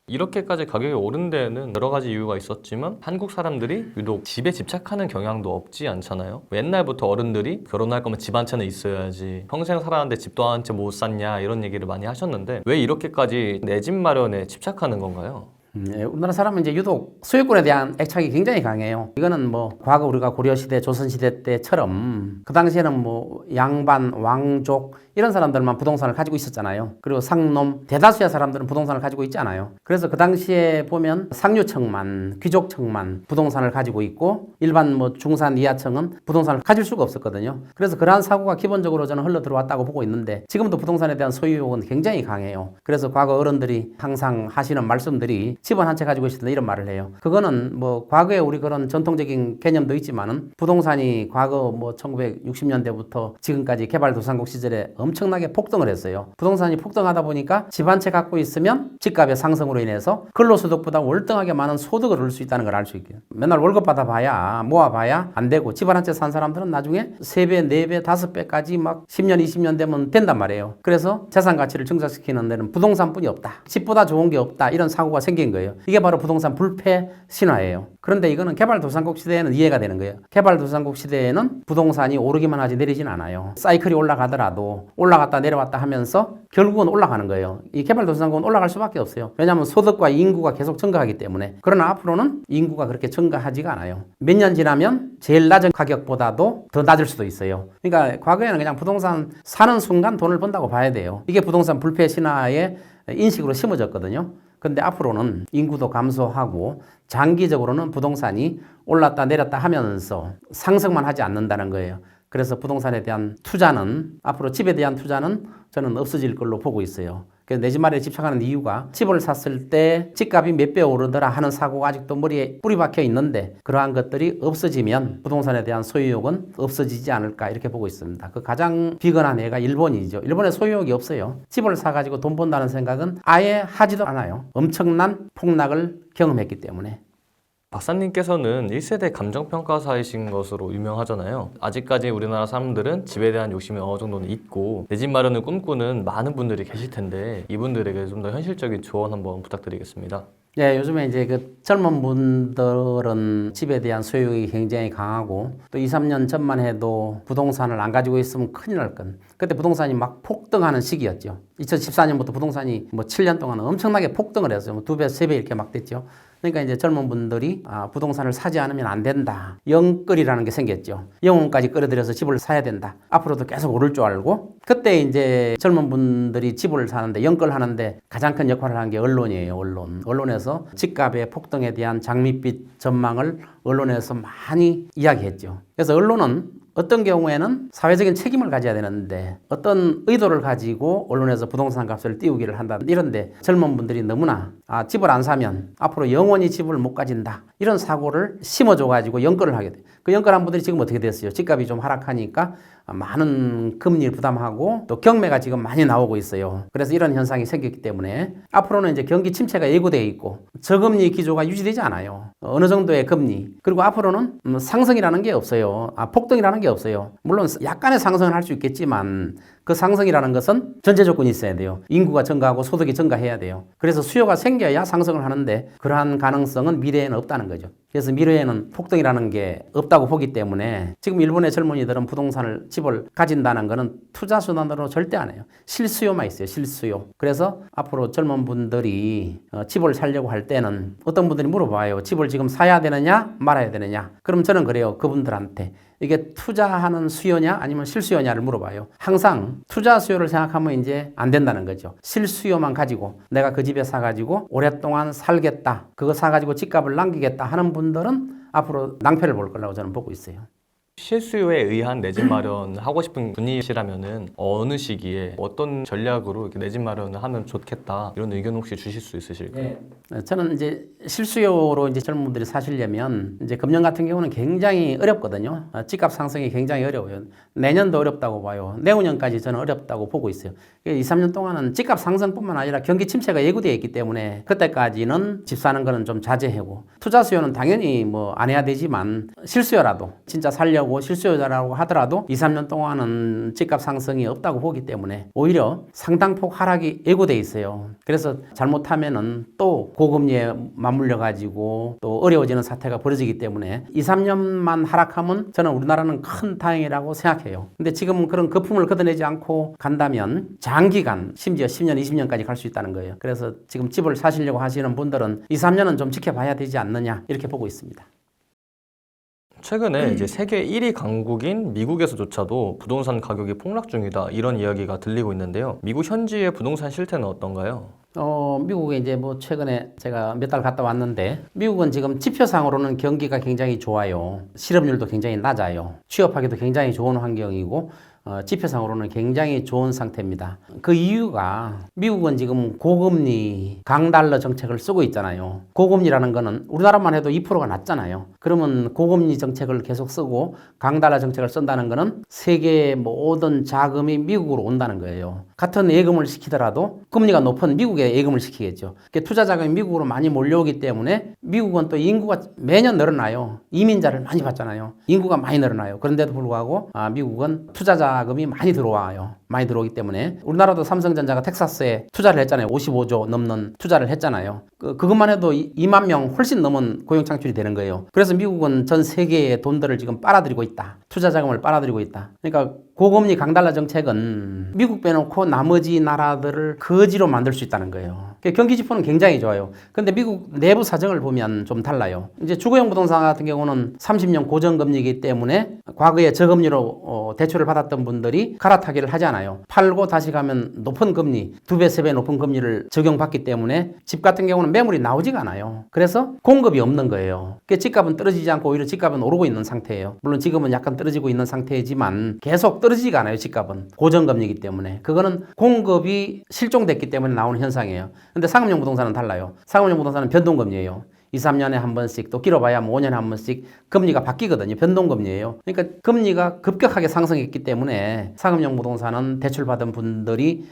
이렇게까지 가격이 오른 데에는 여러 가지 이유가 있었지만 한국 사람들이 유독 집에 집착하는 경향도 없지 않잖아요. 옛날부터 어른들이 결혼할 거면 집 한 채는 있어야지 평생 살았는데 집도 한 채 못 샀냐 이런 얘기를 많이 하셨는데 왜 이렇게까지 내 집 마련에 집착하는 건가요? 우리나라 사람은 이제 유독 소유권에 대한 애착이 굉장히 강해요. 이거는 뭐 과거 우리가 고려시대, 조선시대 때처럼 그 당시에는 뭐 양반, 왕족 이런 사람들만 부동산을 가지고 있었잖아요. 그리고 상놈 대다수의 사람들은 부동산을 가지고 있지 않아요. 그래서 그 당시에 보면 상류층만, 귀족층만 부동산을 가지고 있고 일반 뭐 중산 이하층은 부동산을 가질 수가 없었거든요. 그래서 그러한 사고가 기본적으로 저는 흘러 들어왔다고 보고 있는데 지금도 부동산에 대한 소유욕은 굉장히 강해요. 그래서 과거 어른들이 항상 하시는 말씀들이 집은 한 채 가지고 있었다 이런 말을 해요. 그거는 뭐 과거에 우리 그런 전통적인 개념도 있지만은 부동산이 과거 뭐 1960년대부터 지금까지 개발도상국 시절에 엄청나게 폭등을 했어요. 부동산이 폭등하다 보니까 집 한 채 갖고 있으면 집값의 상승으로 인해서 근로소득보다 월등하게 많은 소득을 얻을 수 있다는 걸 알 수 있게. 맨날 월급 받아봐야 모아봐야 안 되고 집 한 채 산 사람들은 나중에 3배, 4배, 5배까지 막 10년, 20년 되면 된단 말이에요. 그래서 재산 가치를 증가시키는 데는 부동산뿐이 없다. 집보다 좋은 게 없다. 이런 사고가 생긴 거예요. 이게 바로 부동산 불패 신화예요. 그런데 이거는 개발도상국 시대에는 이해가 되는 거예요. 개발도상국 시대에는 부동산이 오르기만 하지 내리진 않아요. 사이클이 올라가더라도 올라갔다 내려왔다 하면서 결국은 올라가는 거예요. 이 개발도상국은 올라갈 수밖에 없어요. 왜냐하면 소득과 인구가 계속 증가하기 때문에. 그러나 앞으로는 인구가 그렇게 증가하지가 않아요. 몇 년 지나면 제일 낮은 가격보다도 더 낮을 수도 있어요. 그러니까 과거에는 그냥 부동산 사는 순간 돈을 번다고 봐야 돼요. 이게 부동산 불패 신화의 인식으로 심어졌거든요. 근데 앞으로는 인구도 감소하고 장기적으로는 부동산이 올랐다 내렸다 하면서 상승만 하지 않는다는 거예요. 그래서 부동산에 대한 투자는 앞으로 집에 대한 투자는 저는 없어질 걸로 보고 있어요. 그래서 내 집 마련에 집착하는 이유가 집을 샀을 때 집값이 몇 배 오르더라 하는 사고가 아직도 머리에 뿌리 박혀 있는데 그러한 것들이 없어지면 부동산에 대한 소유욕은 없어지지 않을까 이렇게 보고 있습니다. 그 가장 비근한 애가 일본이죠. 일본에 소유욕이 없어요. 집을 사가지고 돈 번다는 생각은 아예 하지도 않아요. 엄청난 폭락을 경험했기 때문에. 박사님께서는 1세대 감정평가사이신 것으로 유명하잖아요. 아직까지 우리나라 사람들은 집에 대한 욕심이 어느 정도는 있고 내 집 마련을 꿈꾸는 많은 분들이 계실 텐데 이분들에게 좀 더 현실적인 조언 한번 부탁드리겠습니다. 네, 요즘에 이제 그 젊은 분들은 집에 대한 소유욕이 굉장히 강하고 또 2, 3년 전만 해도 부동산을 안 가지고 있으면 큰일 날 건. 그때 부동산이 막 폭등하는 시기였죠. 2014년부터 부동산이 뭐 7년 동안 엄청나게 폭등을 했어요. 뭐 2배, 3배 이렇게 막 됐죠. 그러니까 이제 젊은 분들이 부동산을 사지 않으면 안 된다. 영끌이라는 게 생겼죠. 영혼까지 끌어들여서 집을 사야 된다. 앞으로도 계속 오를 줄 알고 그때 이제 젊은 분들이 집을 사는데 영끌하는데 가장 큰 역할을 한 게 언론이에요. 언론에서 집값의 폭등에 대한 장밋빛 전망을 언론에서 많이 이야기했죠. 그래서 언론은 어떤 경우에는 사회적인 책임을 가져야 되는데 어떤 의도를 가지고 언론에서 부동산 값을 띄우기를 한다. 이런데 젊은 분들이 너무나 집을 안 사면 앞으로 영원히 집을 못 가진다. 이런 사고를 심어줘가지고 연끌을 하게 돼. 그 연끌한 분들이 지금 어떻게 됐어요? 집값이 좀 하락하니까 많은 금리를 부담하고 또 경매가 지금 많이 나오고 있어요. 그래서 이런 현상이 생겼기 때문에 앞으로는 이제 경기 침체가 예고되어 있고 저금리 기조가 유지되지 않아요. 어느 정도의 금리. 그리고 앞으로는 상승이라는 게 없어요. 폭등이라는 게 없어요. 물론 약간의 상승은 할 수 있겠지만 그 상승이라는 것은 전제 조건이 있어야 돼요. 인구가 증가하고 소득이 증가해야 돼요. 그래서 수요가 생겨야 상승을 하는데 그러한 가능성은 미래에는 없다는 거죠. 그래서 미래에는 폭등이라는 게 없다고 보기 때문에 지금 일본의 젊은이들은 부동산을 집을 가진다는 것은 투자 수단으로 절대 안 해요. 실수요만 있어요. 실수요. 그래서 앞으로 젊은 분들이 집을 사려고 할 때는 어떤 분들이 물어봐요. 집을 지금 사야 되느냐 말아야 되느냐. 그럼 저는 그래요. 그분들한테 이게 투자하는 수요냐 아니면 실수요냐를 물어봐요. 항상 투자 수요를 생각하면 이제 안 된다는 거죠. 실수요만 가지고 내가 그 집에 사가지고 오랫동안 살겠다. 그거 사가지고 집값을 남기겠다 하는 분들은 앞으로 낭패를 볼 거라고 저는 보고 있어요. 실수요에 의한 내 집 마련 하고 싶은 분이시라면은 어느 시기에 어떤 전략으로 이렇게 내 집 마련을 하면 좋겠다 이런 의견 혹시 주실 수 있으실까요? 네. 저는 이제 실수요로 이제 젊은 분들이 사시려면 이제 금년 같은 경우는 굉장히 어렵거든요. 집값 상승이 굉장히 어려워요. 내년도 어렵다고 봐요. 내후년까지 저는 어렵다고 보고 있어요. 2, 3년 동안은 집값 상승뿐만 아니라 경기 침체가 예고되어 있기 때문에 그때까지는 집 사는 거는 좀 자제하고 투자 수요는 당연히 뭐 안 해야 되지만 실수요라도 진짜 살려고 실수요자라고 하더라도 2, 3년 동안은 집값 상승이 없다고 보기 때문에 오히려 상당폭 하락이 예고돼 있어요. 그래서 잘못하면은 또 고금리에 맞물려 가지고 또 어려워지는 사태가 벌어지기 때문에 2, 3년만 하락하면 저는 우리나라는 큰 다행이라고 생각해요. 근데 지금 그런 거품을 걷어내지 않고 간다면 장기간 심지어 10년, 20년까지 갈 수 있다는 거예요. 그래서 지금 집을 사시려고 하시는 분들은 2, 3년은 좀 지켜봐야 되지 않느냐 이렇게 보고 있습니다. 최근에 이제 세계 1위 강국인 미국에서조차도 부동산 가격이 폭락 중이다 이런 이야기가 들리고 있는데요. 미국 현지의 부동산 실태는 어떤가요? 미국에 이제 뭐 최근에 제가 몇 달 갔다 왔는데 미국은 지금 지표상으로는 경기가 굉장히 좋아요. 실업률도 굉장히 낮아요. 취업하기도 굉장히 좋은 환경이고 지표상으로는 굉장히 좋은 상태입니다. 그 이유가 미국은 지금 고금리 강달러 정책을 쓰고 있잖아요. 고금리라는 거는 우리나라만 해도 2%가 낮잖아요. 그러면 고금리 정책을 계속 쓰고 강달러 정책을 쓴다는 거는 세계의 모든 자금이 미국으로 온다는 거예요. 같은 예금을 시키더라도 금리가 높은 미국에 예금을 시키겠죠. 투자 자금이 미국으로 많이 몰려오기 때문에 미국은 또 인구가 매년 늘어나요. 이민자를 많이 받잖아요. 인구가 많이 늘어나요. 그런데도 불구하고 미국은 투자 자금이 많이 들어와요. 많이 들어오기 때문에 우리나라도 삼성전자가 텍사스에 투자를 했잖아요. 55조 넘는 투자를 했잖아요. 그것만 해도 2만 명 훨씬 넘은 고용 창출이 되는 거예요. 그래서 미국은 전 세계의 돈들을 지금 빨아들이고 있다. 투자 자금을 빨아들이고 있다. 그러니까 고금리 강달러 정책은 미국 빼놓고 나머지 나라들을 거지로 만들 수 있다는 거예요. 경기 지표는 굉장히 좋아요. 근데 미국 내부 사정을 보면 좀 달라요. 이제 주거용 부동산 같은 경우는 30년 고정금리이기 때문에 과거에 저금리로 대출을 받았던 분들이 갈아타기를 하지 않아요. 팔고 다시 가면 높은 금리, 2배, 3배 높은 금리를 적용받기 때문에 집 같은 경우는 매물이 나오지가 않아요. 그래서 공급이 없는 거예요. 집값은 떨어지지 않고 오히려 집값은 오르고 있는 상태예요. 물론 지금은 약간 떨어지고 있는 상태이지만 계속 떨어지지가 않아요. 집값은 고정금리이기 때문에. 그거는 공급이 실종됐기 때문에 나오는 현상이에요. 근데 상업용 부동산은 달라요. 상업용 부동산은 변동금리예요. 2, 3년에 한 번씩 또 길어봐야 뭐 5년에 한 번씩 금리가 바뀌거든요. 변동금리예요. 그러니까 금리가 급격하게 상승했기 때문에 상업용 부동산은 대출받은 분들이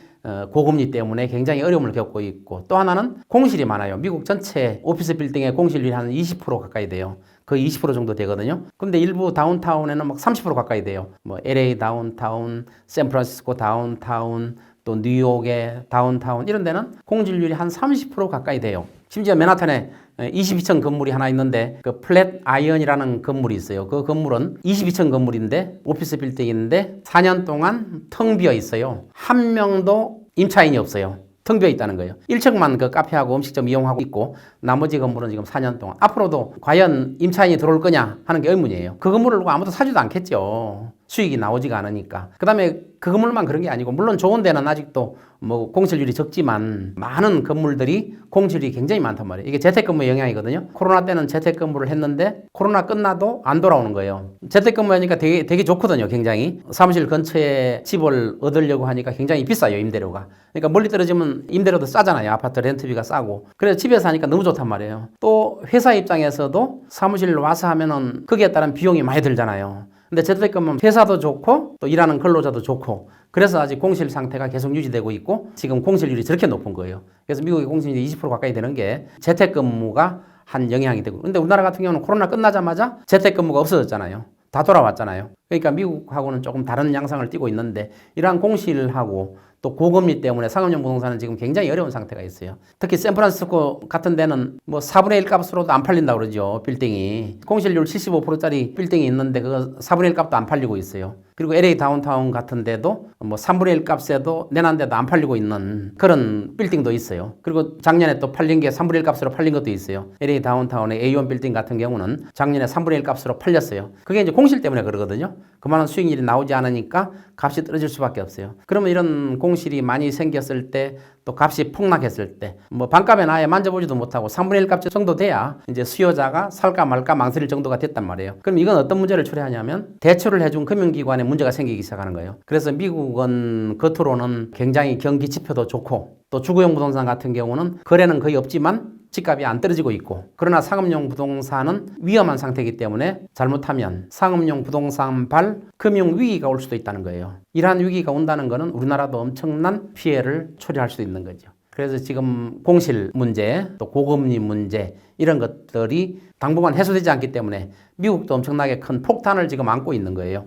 고금리 때문에 굉장히 어려움을 겪고 있고 또 하나는 공실이 많아요. 미국 전체 오피스 빌딩의 공실률이 한 20% 가까이 돼요. 거의 20% 정도 되거든요. 근데 일부 다운타운에는 막 30% 가까이 돼요. 뭐 LA 다운타운, 샌프란시스코 다운타운, 또 뉴욕의 다운타운 이런 데는 공실률이 한 30% 가까이 돼요. 심지어 맨하탄에 22층 건물이 하나 있는데 그 플랫 아이언이라는 건물이 있어요. 그 건물은 22층 건물인데 오피스 빌딩인데 4년 동안 텅 비어 있어요. 한 명도 임차인이 없어요. 텅 비어 있다는 거예요. 1층만 그 카페하고 음식점 이용하고 있고 나머지 건물은 지금 4년 동안 앞으로도 과연 임차인이 들어올 거냐 하는 게 의문이에요. 그 건물을 누가 아무도 사지도 않겠죠. 수익이 나오지가 않으니까. 그 다음에 그 건물만 그런 게 아니고 물론 좋은 데는 아직도 뭐 공실률이 적지만 많은 건물들이 공실이 굉장히 많단 말이에요. 이게 재택근무의 영향이거든요. 코로나 때는 재택근무를 했는데 코로나 끝나도 안 돌아오는 거예요. 재택근무 하니까 되게 좋거든요. 굉장히. 사무실 근처에 집을 얻으려고 하니까 굉장히 비싸요. 임대료가. 그러니까 멀리 떨어지면 임대료도 싸잖아요. 아파트 렌트비가 싸고. 그래서 집에서 하니까 너무 좋단 말이에요. 또 회사 입장에서도 사무실 와서 하면은 거기에 따른 비용이 많이 들잖아요. 근데 재택근무는 회사도 좋고 또 일하는 근로자도 좋고 그래서 아직 공실 상태가 계속 유지되고 있고 지금 공실률이 저렇게 높은 거예요. 그래서 미국의 공실률이 20% 가까이 되는 게 재택근무가 한 영향이 되고 근데 우리나라 같은 경우는 코로나 끝나자마자 재택근무가 없어졌잖아요. 다 돌아왔잖아요. 그러니까 미국하고는 조금 다른 양상을 띠고 있는데 이러한 공실하고 또 고금리 때문에 상업용 부동산은 지금 굉장히 어려운 상태가 있어요. 특히 샌프란시스코 같은 데는 뭐 4분의 1 값으로도 안 팔린다고 그러죠. 빌딩이. 공실률 75%짜리 빌딩이 있는데 그거 4분의 1 값도 안 팔리고 있어요. 그리고 LA 다운타운 같은 데도 뭐 3분의 1 값에도 내놨는데도 안 팔리고 있는 그런 빌딩도 있어요. 그리고 작년에 또 팔린 게 3분의 1 값으로 팔린 것도 있어요. LA 다운타운의 A1 빌딩 같은 경우는 작년에 3분의 1 값으로 팔렸어요. 그게 이제 공실 때문에 그러거든요. 그만한 수익률이 나오지 않으니까 값이 떨어질 수밖에 없어요. 그러면 이런 공실이 많이 생겼을 때 또 값이 폭락했을 때 뭐 반값에 아예 만져보지도 못하고 3분의 1 값 정도 돼야 이제 수요자가 살까 말까 망설일 정도가 됐단 말이에요. 그럼 이건 어떤 문제를 초래하냐면 대출을 해준 금융기관에 문제가 생기기 시작하는 거예요. 그래서 미국은 겉으로는 굉장히 경기 지표도 좋고 또 주거용 부동산 같은 경우는 거래는 거의 없지만 집값이 안 떨어지고 있고 그러나 상업용 부동산은 위험한 상태이기 때문에 잘못하면 상업용 부동산발 금융위기가 올 수도 있다는 거예요. 이러한 위기가 온다는 것은 우리나라도 엄청난 피해를 초래할 수도 있는 거죠. 그래서 지금 공실 문제, 또 고금리 문제 이런 것들이 당분간 해소되지 않기 때문에 미국도 엄청나게 큰 폭탄을 지금 안고 있는 거예요.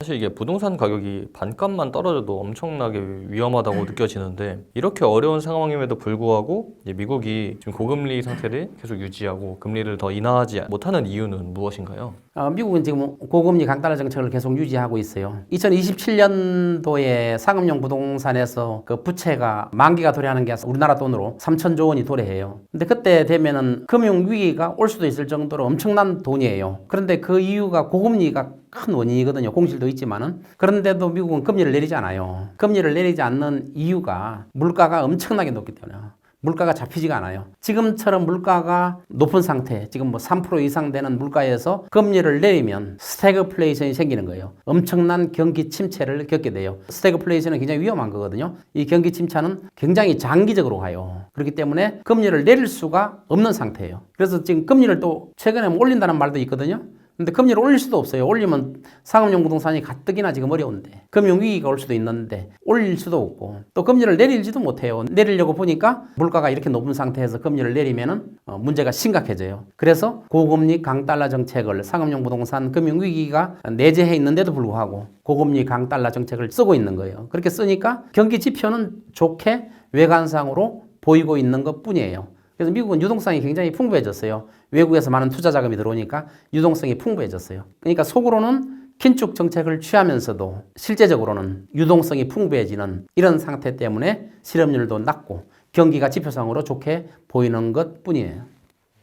사실 이게 부동산 가격이 반값만 떨어져도 엄청나게 위험하다고 느껴지는데 이렇게 어려운 상황임에도 불구하고 이제 미국이 지금 고금리 상태를 계속 유지하고 금리를 더 인하하지 못하는 이유는 무엇인가요? 미국은 지금 고금리 강달러 정책을 계속 유지하고 있어요. 2027년도에 상업용 부동산에서 그 부채가 만기가 도래하는 게 우리나라 돈으로 3천조 원이 도래해요. 근데 그때 되면은 금융 위기가 올 수도 있을 정도로 엄청난 돈이에요. 그런데 그 이유가 고금리가 큰 원인이거든요. 공실도 있지만은. 그런데도 미국은 금리를 내리지 않아요. 금리를 내리지 않는 이유가 물가가 엄청나게 높기 때문에. 물가가 잡히지가 않아요. 지금처럼 물가가 높은 상태, 지금 뭐 3% 이상 되는 물가에서 금리를 내리면 스태그플레이션이 생기는 거예요. 엄청난 경기 침체를 겪게 돼요. 스태그플레이션은 굉장히 위험한 거거든요. 이 경기 침체는 굉장히 장기적으로 가요. 그렇기 때문에 금리를 내릴 수가 없는 상태예요. 그래서 지금 금리를 또 최근에 올린다는 말도 있거든요. 근데 금리를 올릴 수도 없어요. 올리면 상업용 부동산이 가뜩이나 지금 어려운데 금융위기가 올 수도 있는데 올릴 수도 없고 또 금리를 내리지도 못해요. 내리려고 보니까 물가가 이렇게 높은 상태에서 금리를 내리면은 문제가 심각해져요. 그래서 고금리 강달러 정책을 상업용 부동산 금융위기가 내재해 있는데도 불구하고 고금리 강달러 정책을 쓰고 있는 거예요. 그렇게 쓰니까 경기 지표는 좋게 외관상으로 보이고 있는 것 뿐이에요. 그래서 미국은 유동성이 굉장히 풍부해졌어요. 외국에서 많은 투자 자금이 들어오니까 유동성이 풍부해졌어요. 그러니까 속으로는 긴축 정책을 취하면서도 실제적으로는 유동성이 풍부해지는 이런 상태 때문에 실업률도 낮고 경기가 지표상으로 좋게 보이는 것 뿐이에요.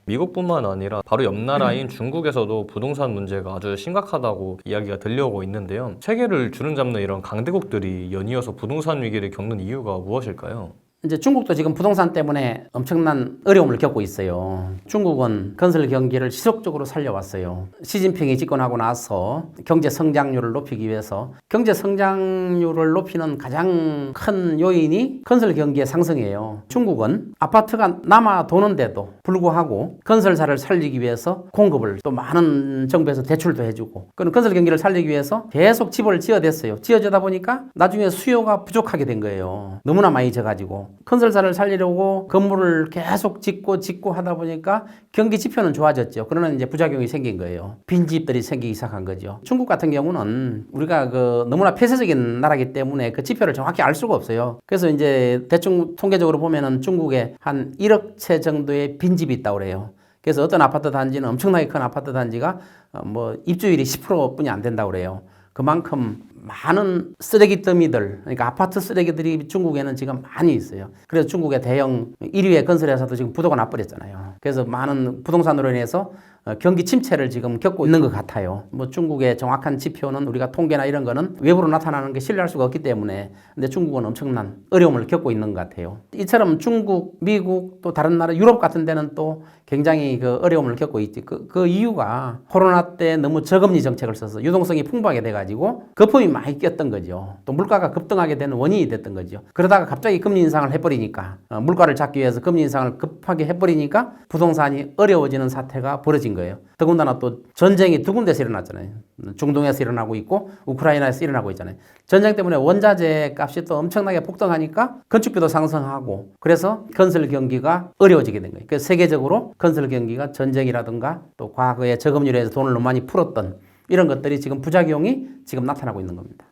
미국뿐만 아니라 바로 옆 나라인 중국에서도 부동산 문제가 아주 심각하다고 이야기가 들려오고 있는데요. 세계를 주름잡는 이런 강대국들이 연이어서 부동산 위기를 겪는 이유가 무엇일까요? 이제 중국도 지금 부동산 때문에 엄청난 어려움을 겪고 있어요. 중국은 건설 경기를 지속적으로 살려왔어요. 시진핑이 집권하고 나서 경제 성장률을 높이기 위해서 경제 성장률을 높이는 가장 큰 요인이 건설 경기의 상승이에요. 중국은 아파트가 남아 도는데도 불구하고 건설사를 살리기 위해서 공급을 또 많은 정부에서 대출도 해주고 그런 건설 경기를 살리기 위해서 계속 집을 지어댔어요. 지어주다 보니까 나중에 수요가 부족하게 된 거예요. 너무나 많이 져가지고 건설사를 살리려고 건물을 계속 짓고 하다 보니까 경기 지표는 좋아졌죠. 그러나 이제 부작용이 생긴 거예요. 빈집들이 생기기 시작한 거죠. 중국 같은 경우는 우리가 너무나 폐쇄적인 나라이기 때문에 그 지표를 정확히 알 수가 없어요. 그래서 이제 대충 통계적으로 보면은 중국에 한 1억 채 정도의 빈집이 있다고 그래요. 그래서 어떤 아파트 단지는 엄청나게 큰 아파트 단지가 뭐 입주율이 10%뿐이 안 된다고 그래요. 그만큼 많은 쓰레기 더미들, 그러니까 아파트 쓰레기들이 중국에는 지금 많이 있어요. 그래서 중국의 대형 1위의 건설회사도 지금 부도가 나버렸잖아요. 그래서 많은 부동산으로 인해서 경기 침체를 지금 겪고 있는 것 같아요. 뭐 중국의 정확한 지표는 우리가 통계나 이런 거는 외부로 나타나는 게 신뢰할 수가 없기 때문에 근데 중국은 엄청난 어려움을 겪고 있는 것 같아요. 이처럼 중국, 미국 또 다른 나라 유럽 같은 데는 또 굉장히 어려움을 겪고 있지. 그 이유가 코로나 때 너무 저금리 정책을 써서 유동성이 풍부하게 돼가지고 거품이 많이 꼈던 거죠. 또 물가가 급등하게 되는 원인이 됐던 거죠. 그러다가 갑자기 금리 인상을 해버리니까 물가를 잡기 위해서 금리 인상을 급하게 해버리니까 부동산이 어려워지는 사태가 벌어진 거예요. 더군다나 또 전쟁이 두 군데서 일어났잖아요. 중동에서 일어나고 있고 우크라이나에서 일어나고 있잖아요. 전쟁 때문에 원자재 값이 또 엄청나게 폭등하니까 건축비도 상승하고 그래서 건설 경기가 어려워지게 된 거예요. 그래서 세계적으로 건설 경기가 전쟁이라든가 또 과거에 저금리로 해서 돈을 너무 많이 풀었던 이런 것들이 지금 부작용이 지금 나타나고 있는 겁니다.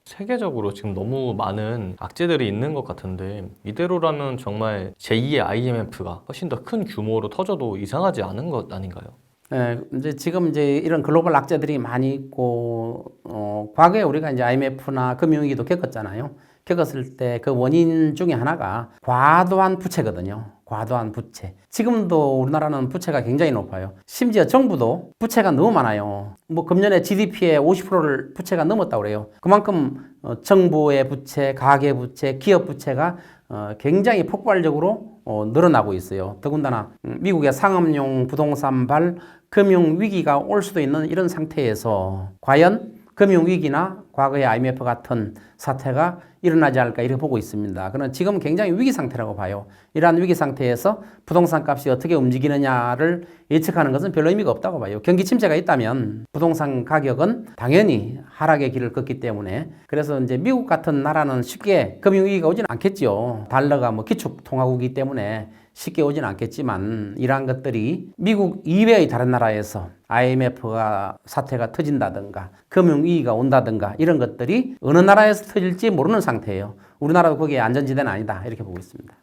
세계적으로 지금 너무 많은 악재들이 있는 것 같은데 이대로라면 정말 제2의 IMF가 훨씬 더 큰 규모로 터져도 이상하지 않은 것 아닌가요? 네, 이제 이런 글로벌 악재들이 많이 있고 과거에 우리가 이제 IMF나 금융위기도 겪었잖아요. 겪었을 때 그 원인 중에 하나가 과도한 부채거든요. 과도한 부채. 지금도 우리나라는 부채가 굉장히 높아요. 심지어 정부도 부채가 너무 많아요. 뭐 금년에 GDP의 50%를 부채가 넘었다고 그래요. 그만큼 정부의 부채, 가계 부채, 기업 부채가 굉장히 폭발적으로 늘어나고 있어요. 더군다나 미국의 상업용 부동산발 금융위기가 올 수도 있는 이런 상태에서 과연 금융위기나 과거의 IMF 같은 사태가 일어나지 않을까 이렇게 보고 있습니다. 그러나 지금 굉장히 위기 상태라고 봐요. 이러한 위기 상태에서 부동산 값이 어떻게 움직이느냐를 예측하는 것은 별로 의미가 없다고 봐요. 경기 침체가 있다면 부동산 가격은 당연히 하락의 길을 걷기 때문에 그래서 이제 미국 같은 나라는 쉽게 금융위기가 오진 않겠죠. 달러가 뭐 기축통화국이기 때문에 쉽게 오진 않겠지만 이러한 것들이 미국 이외의 다른 나라에서 IMF가 사태가 터진다든가 금융위기가 온다든가 이런 것들이 어느 나라에서 터질지 모르는 상태예요. 우리나라도 거기에 안전지대는 아니다 이렇게 보고 있습니다.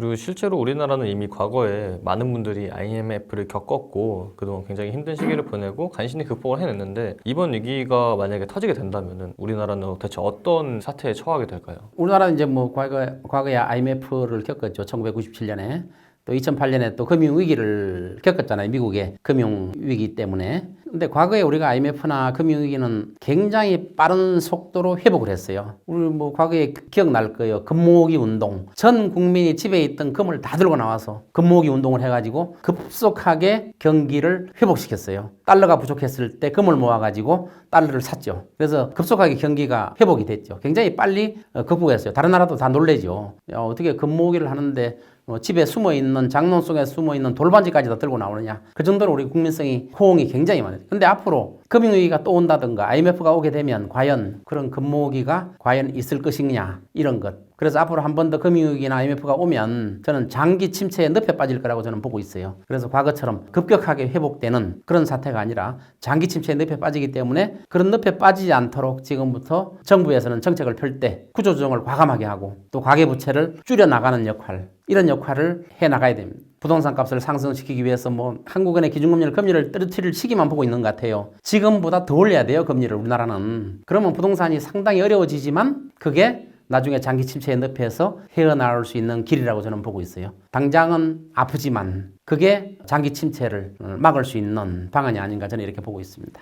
그리고 실제로 우리나라는 이미 과거에 많은 분들이 IMF를 겪었고 그동안 굉장히 힘든 시기를 보내고 간신히 극복을 해냈는데 이번 위기가 만약에 터지게 된다면은 우리나라는 대체 어떤 사태에 처하게 될까요? 우리나라는 이제 뭐 과거에 IMF를 겪었죠. 1997년에. 또 2008년에 또 금융위기를 겪었잖아요. 미국의 금융위기 때문에. 근데 과거에 우리가 IMF나 금융위기는 굉장히 빠른 속도로 회복을 했어요. 우리 뭐 과거에 기억날 거예요. 금모으기 운동. 전 국민이 집에 있던 금을 다 들고 나와서 금모으기 운동을 해가지고 급속하게 경기를 회복시켰어요. 달러가 부족했을 때 금을 모아가지고 달러를 샀죠. 그래서 급속하게 경기가 회복이 됐죠. 굉장히 빨리 극복했어요. 다른 나라도 다 놀래죠. 어떻게 금 모으기를 하는데 집에 숨어있는 장롱 속에 숨어있는 돌반지까지 다 들고 나오느냐. 그 정도로 우리 국민성이 호응이 굉장히 많아요. 근데 앞으로 금융위기가 또 온다든가 IMF가 오게 되면 과연 그런 금 모으기가 과연 있을 것이냐 이런 것. 그래서 앞으로 한 번 더 금융위기나 IMF가 오면 저는 장기 침체에 늪에 빠질 거라고 저는 보고 있어요. 그래서 과거처럼 급격하게 회복되는 그런 사태가 아니라 장기 침체에 늪에 빠지기 때문에 그런 늪에 빠지지 않도록 지금부터 정부에서는 정책을 펼 때 구조조정을 과감하게 하고 또 가계부채를 줄여나가는 역할 이런 역할을 해나가야 됩니다. 부동산 값을 상승시키기 위해서 뭐 한국은행 기준금리를 금리를 떨어뜨릴 시기만 보고 있는 것 같아요. 지금보다 더 올려야 돼요, 금리를 우리나라는. 그러면 부동산이 상당히 어려워지지만 그게 나중에 장기 침체의 늪에서 헤어나올 수 있는 길이라고 저는 보고 있어요. 당장은 아프지만 그게 장기 침체를 막을 수 있는 방안이 아닌가 저는 이렇게 보고 있습니다.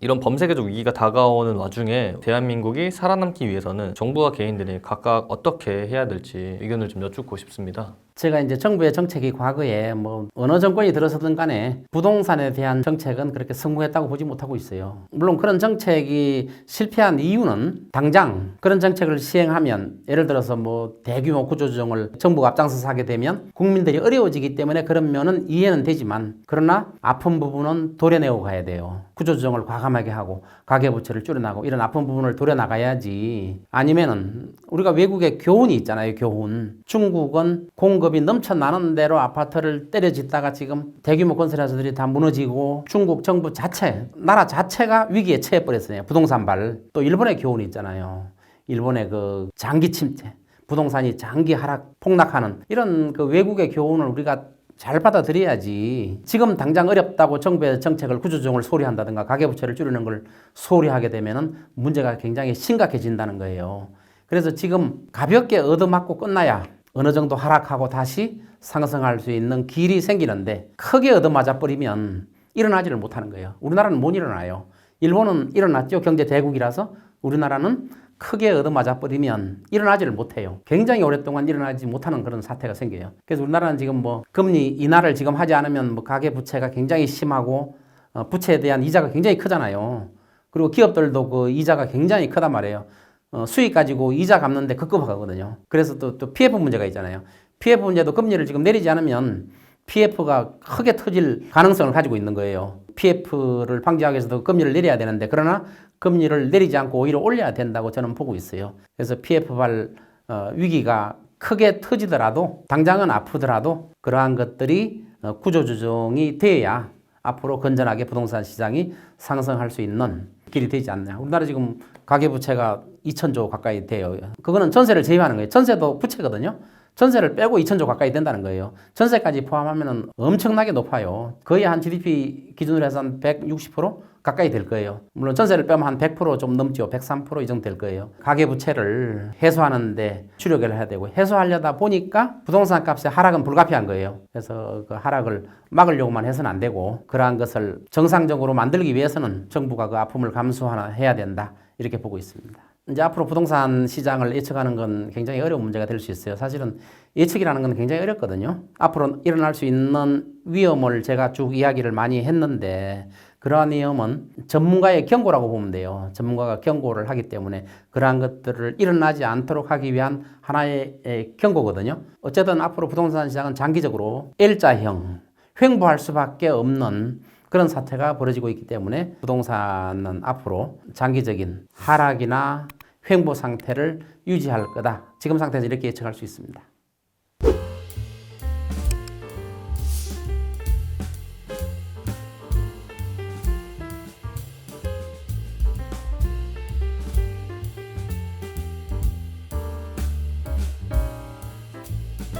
이런 범세계적 위기가 다가오는 와중에 대한민국이 살아남기 위해서는 정부와 개인들이 각각 어떻게 해야 될지 의견을 좀 여쭙고 싶습니다. 제가 이제 정부의 정책이 과거에 뭐 어느 정권이 들어서든 간에 부동산에 대한 정책은 그렇게 성공했다고 보지 못하고 있어요. 물론 그런 정책이 실패한 이유는 당장 그런 정책을 시행하면 예를 들어서 뭐 대규모 구조조정을 정부가 앞장서서 하게 되면 국민들이 어려워지기 때문에 그런 면은 이해는 되지만 그러나 아픈 부분은 도려내고 가야 돼요. 구조조정을 과감하게 하고 가계부채를 줄여나가고 이런 아픈 부분을 도려나가야지. 아니면은 우리가 외국에 교훈이 있잖아요. 교훈. 중국은 공급이 넘쳐나는 대로 아파트를 때려짓다가 지금 대규모 건설회사들이 다 무너지고 중국 정부 자체, 나라 자체가 위기에 처해버렸어요. 부동산발. 또 일본의 교훈이 있잖아요. 일본의 그 장기 침체, 부동산이 장기 하락, 폭락하는 이런 그 외국의 교훈을 우리가 잘 받아들여야지. 지금 당장 어렵다고 정부의 정책을 구조조정을 소리한다든가 가계부채를 줄이는 걸 소리하게 되면은 문제가 굉장히 심각해진다는 거예요. 그래서 지금 가볍게 얻어맞고 끝나야 어느 정도 하락하고 다시 상승할 수 있는 길이 생기는데 크게 얻어맞아 버리면 일어나지를 못하는 거예요. 우리나라는 못 일어나요. 일본은 일어났죠. 경제 대국이라서. 우리나라는 크게 얻어맞아 버리면 일어나지를 못해요. 굉장히 오랫동안 일어나지 못하는 그런 사태가 생겨요. 그래서 우리나라는 지금 뭐 금리 인하를 지금 하지 않으면 뭐 가계 부채가 굉장히 심하고 부채에 대한 이자가 굉장히 크잖아요. 그리고 기업들도 그 이자가 굉장히 크단 말이에요. 수익 가지고 이자 갚는데 급급하거든요. 그래서 또 PF 문제가 있잖아요. PF 문제도 금리를 지금 내리지 않으면 PF가 크게 터질 가능성을 가지고 있는 거예요. PF를 방지하기 위해서도 금리를 내려야 되는데 그러나 금리를 내리지 않고 오히려 올려야 된다고 저는 보고 있어요. 그래서 PF발 위기가 크게 터지더라도 당장은 아프더라도 그러한 것들이 구조조정이 돼야 앞으로 건전하게 부동산 시장이 상승할 수 있는 길이 되지 않나. 우리나라 지금 가계부채가 2,000조 가까이 돼요. 그거는 전세를 제외하는 거예요. 전세도 부채거든요. 전세를 빼고 2,000조 가까이 된다는 거예요. 전세까지 포함하면 엄청나게 높아요. 거의 한 GDP 기준으로 해서 한 160% 가까이 될 거예요. 물론 전세를 빼면 한 100% 좀 넘죠. 103% 이 정도 될 거예요. 가계부채를 해소하는데 주력을 해야 되고 해소하려다 보니까 부동산 값의 하락은 불가피한 거예요. 그래서 그 하락을 막으려고만 해서는 안 되고 그러한 것을 정상적으로 만들기 위해서는 정부가 그 아픔을 감수해야 된다. 이렇게 보고 있습니다. 이제 앞으로 부동산 시장을 예측하는 건 굉장히 어려운 문제가 될 수 있어요. 사실은 예측이라는 건 굉장히 어렵거든요. 앞으로 일어날 수 있는 위험을 제가 쭉 이야기를 많이 했는데 그러한 위험은 전문가의 경고라고 보면 돼요. 전문가가 경고를 하기 때문에 그러한 것들을 일어나지 않도록 하기 위한 하나의 경고거든요. 어쨌든 앞으로 부동산 시장은 장기적으로 L자형, 횡보할 수밖에 없는 그런 사태가 벌어지고 있기 때문에 부동산은 앞으로 장기적인 하락이나 횡보 상태를 유지할 거다. 지금 상태에서 이렇게 예측할 수 있습니다.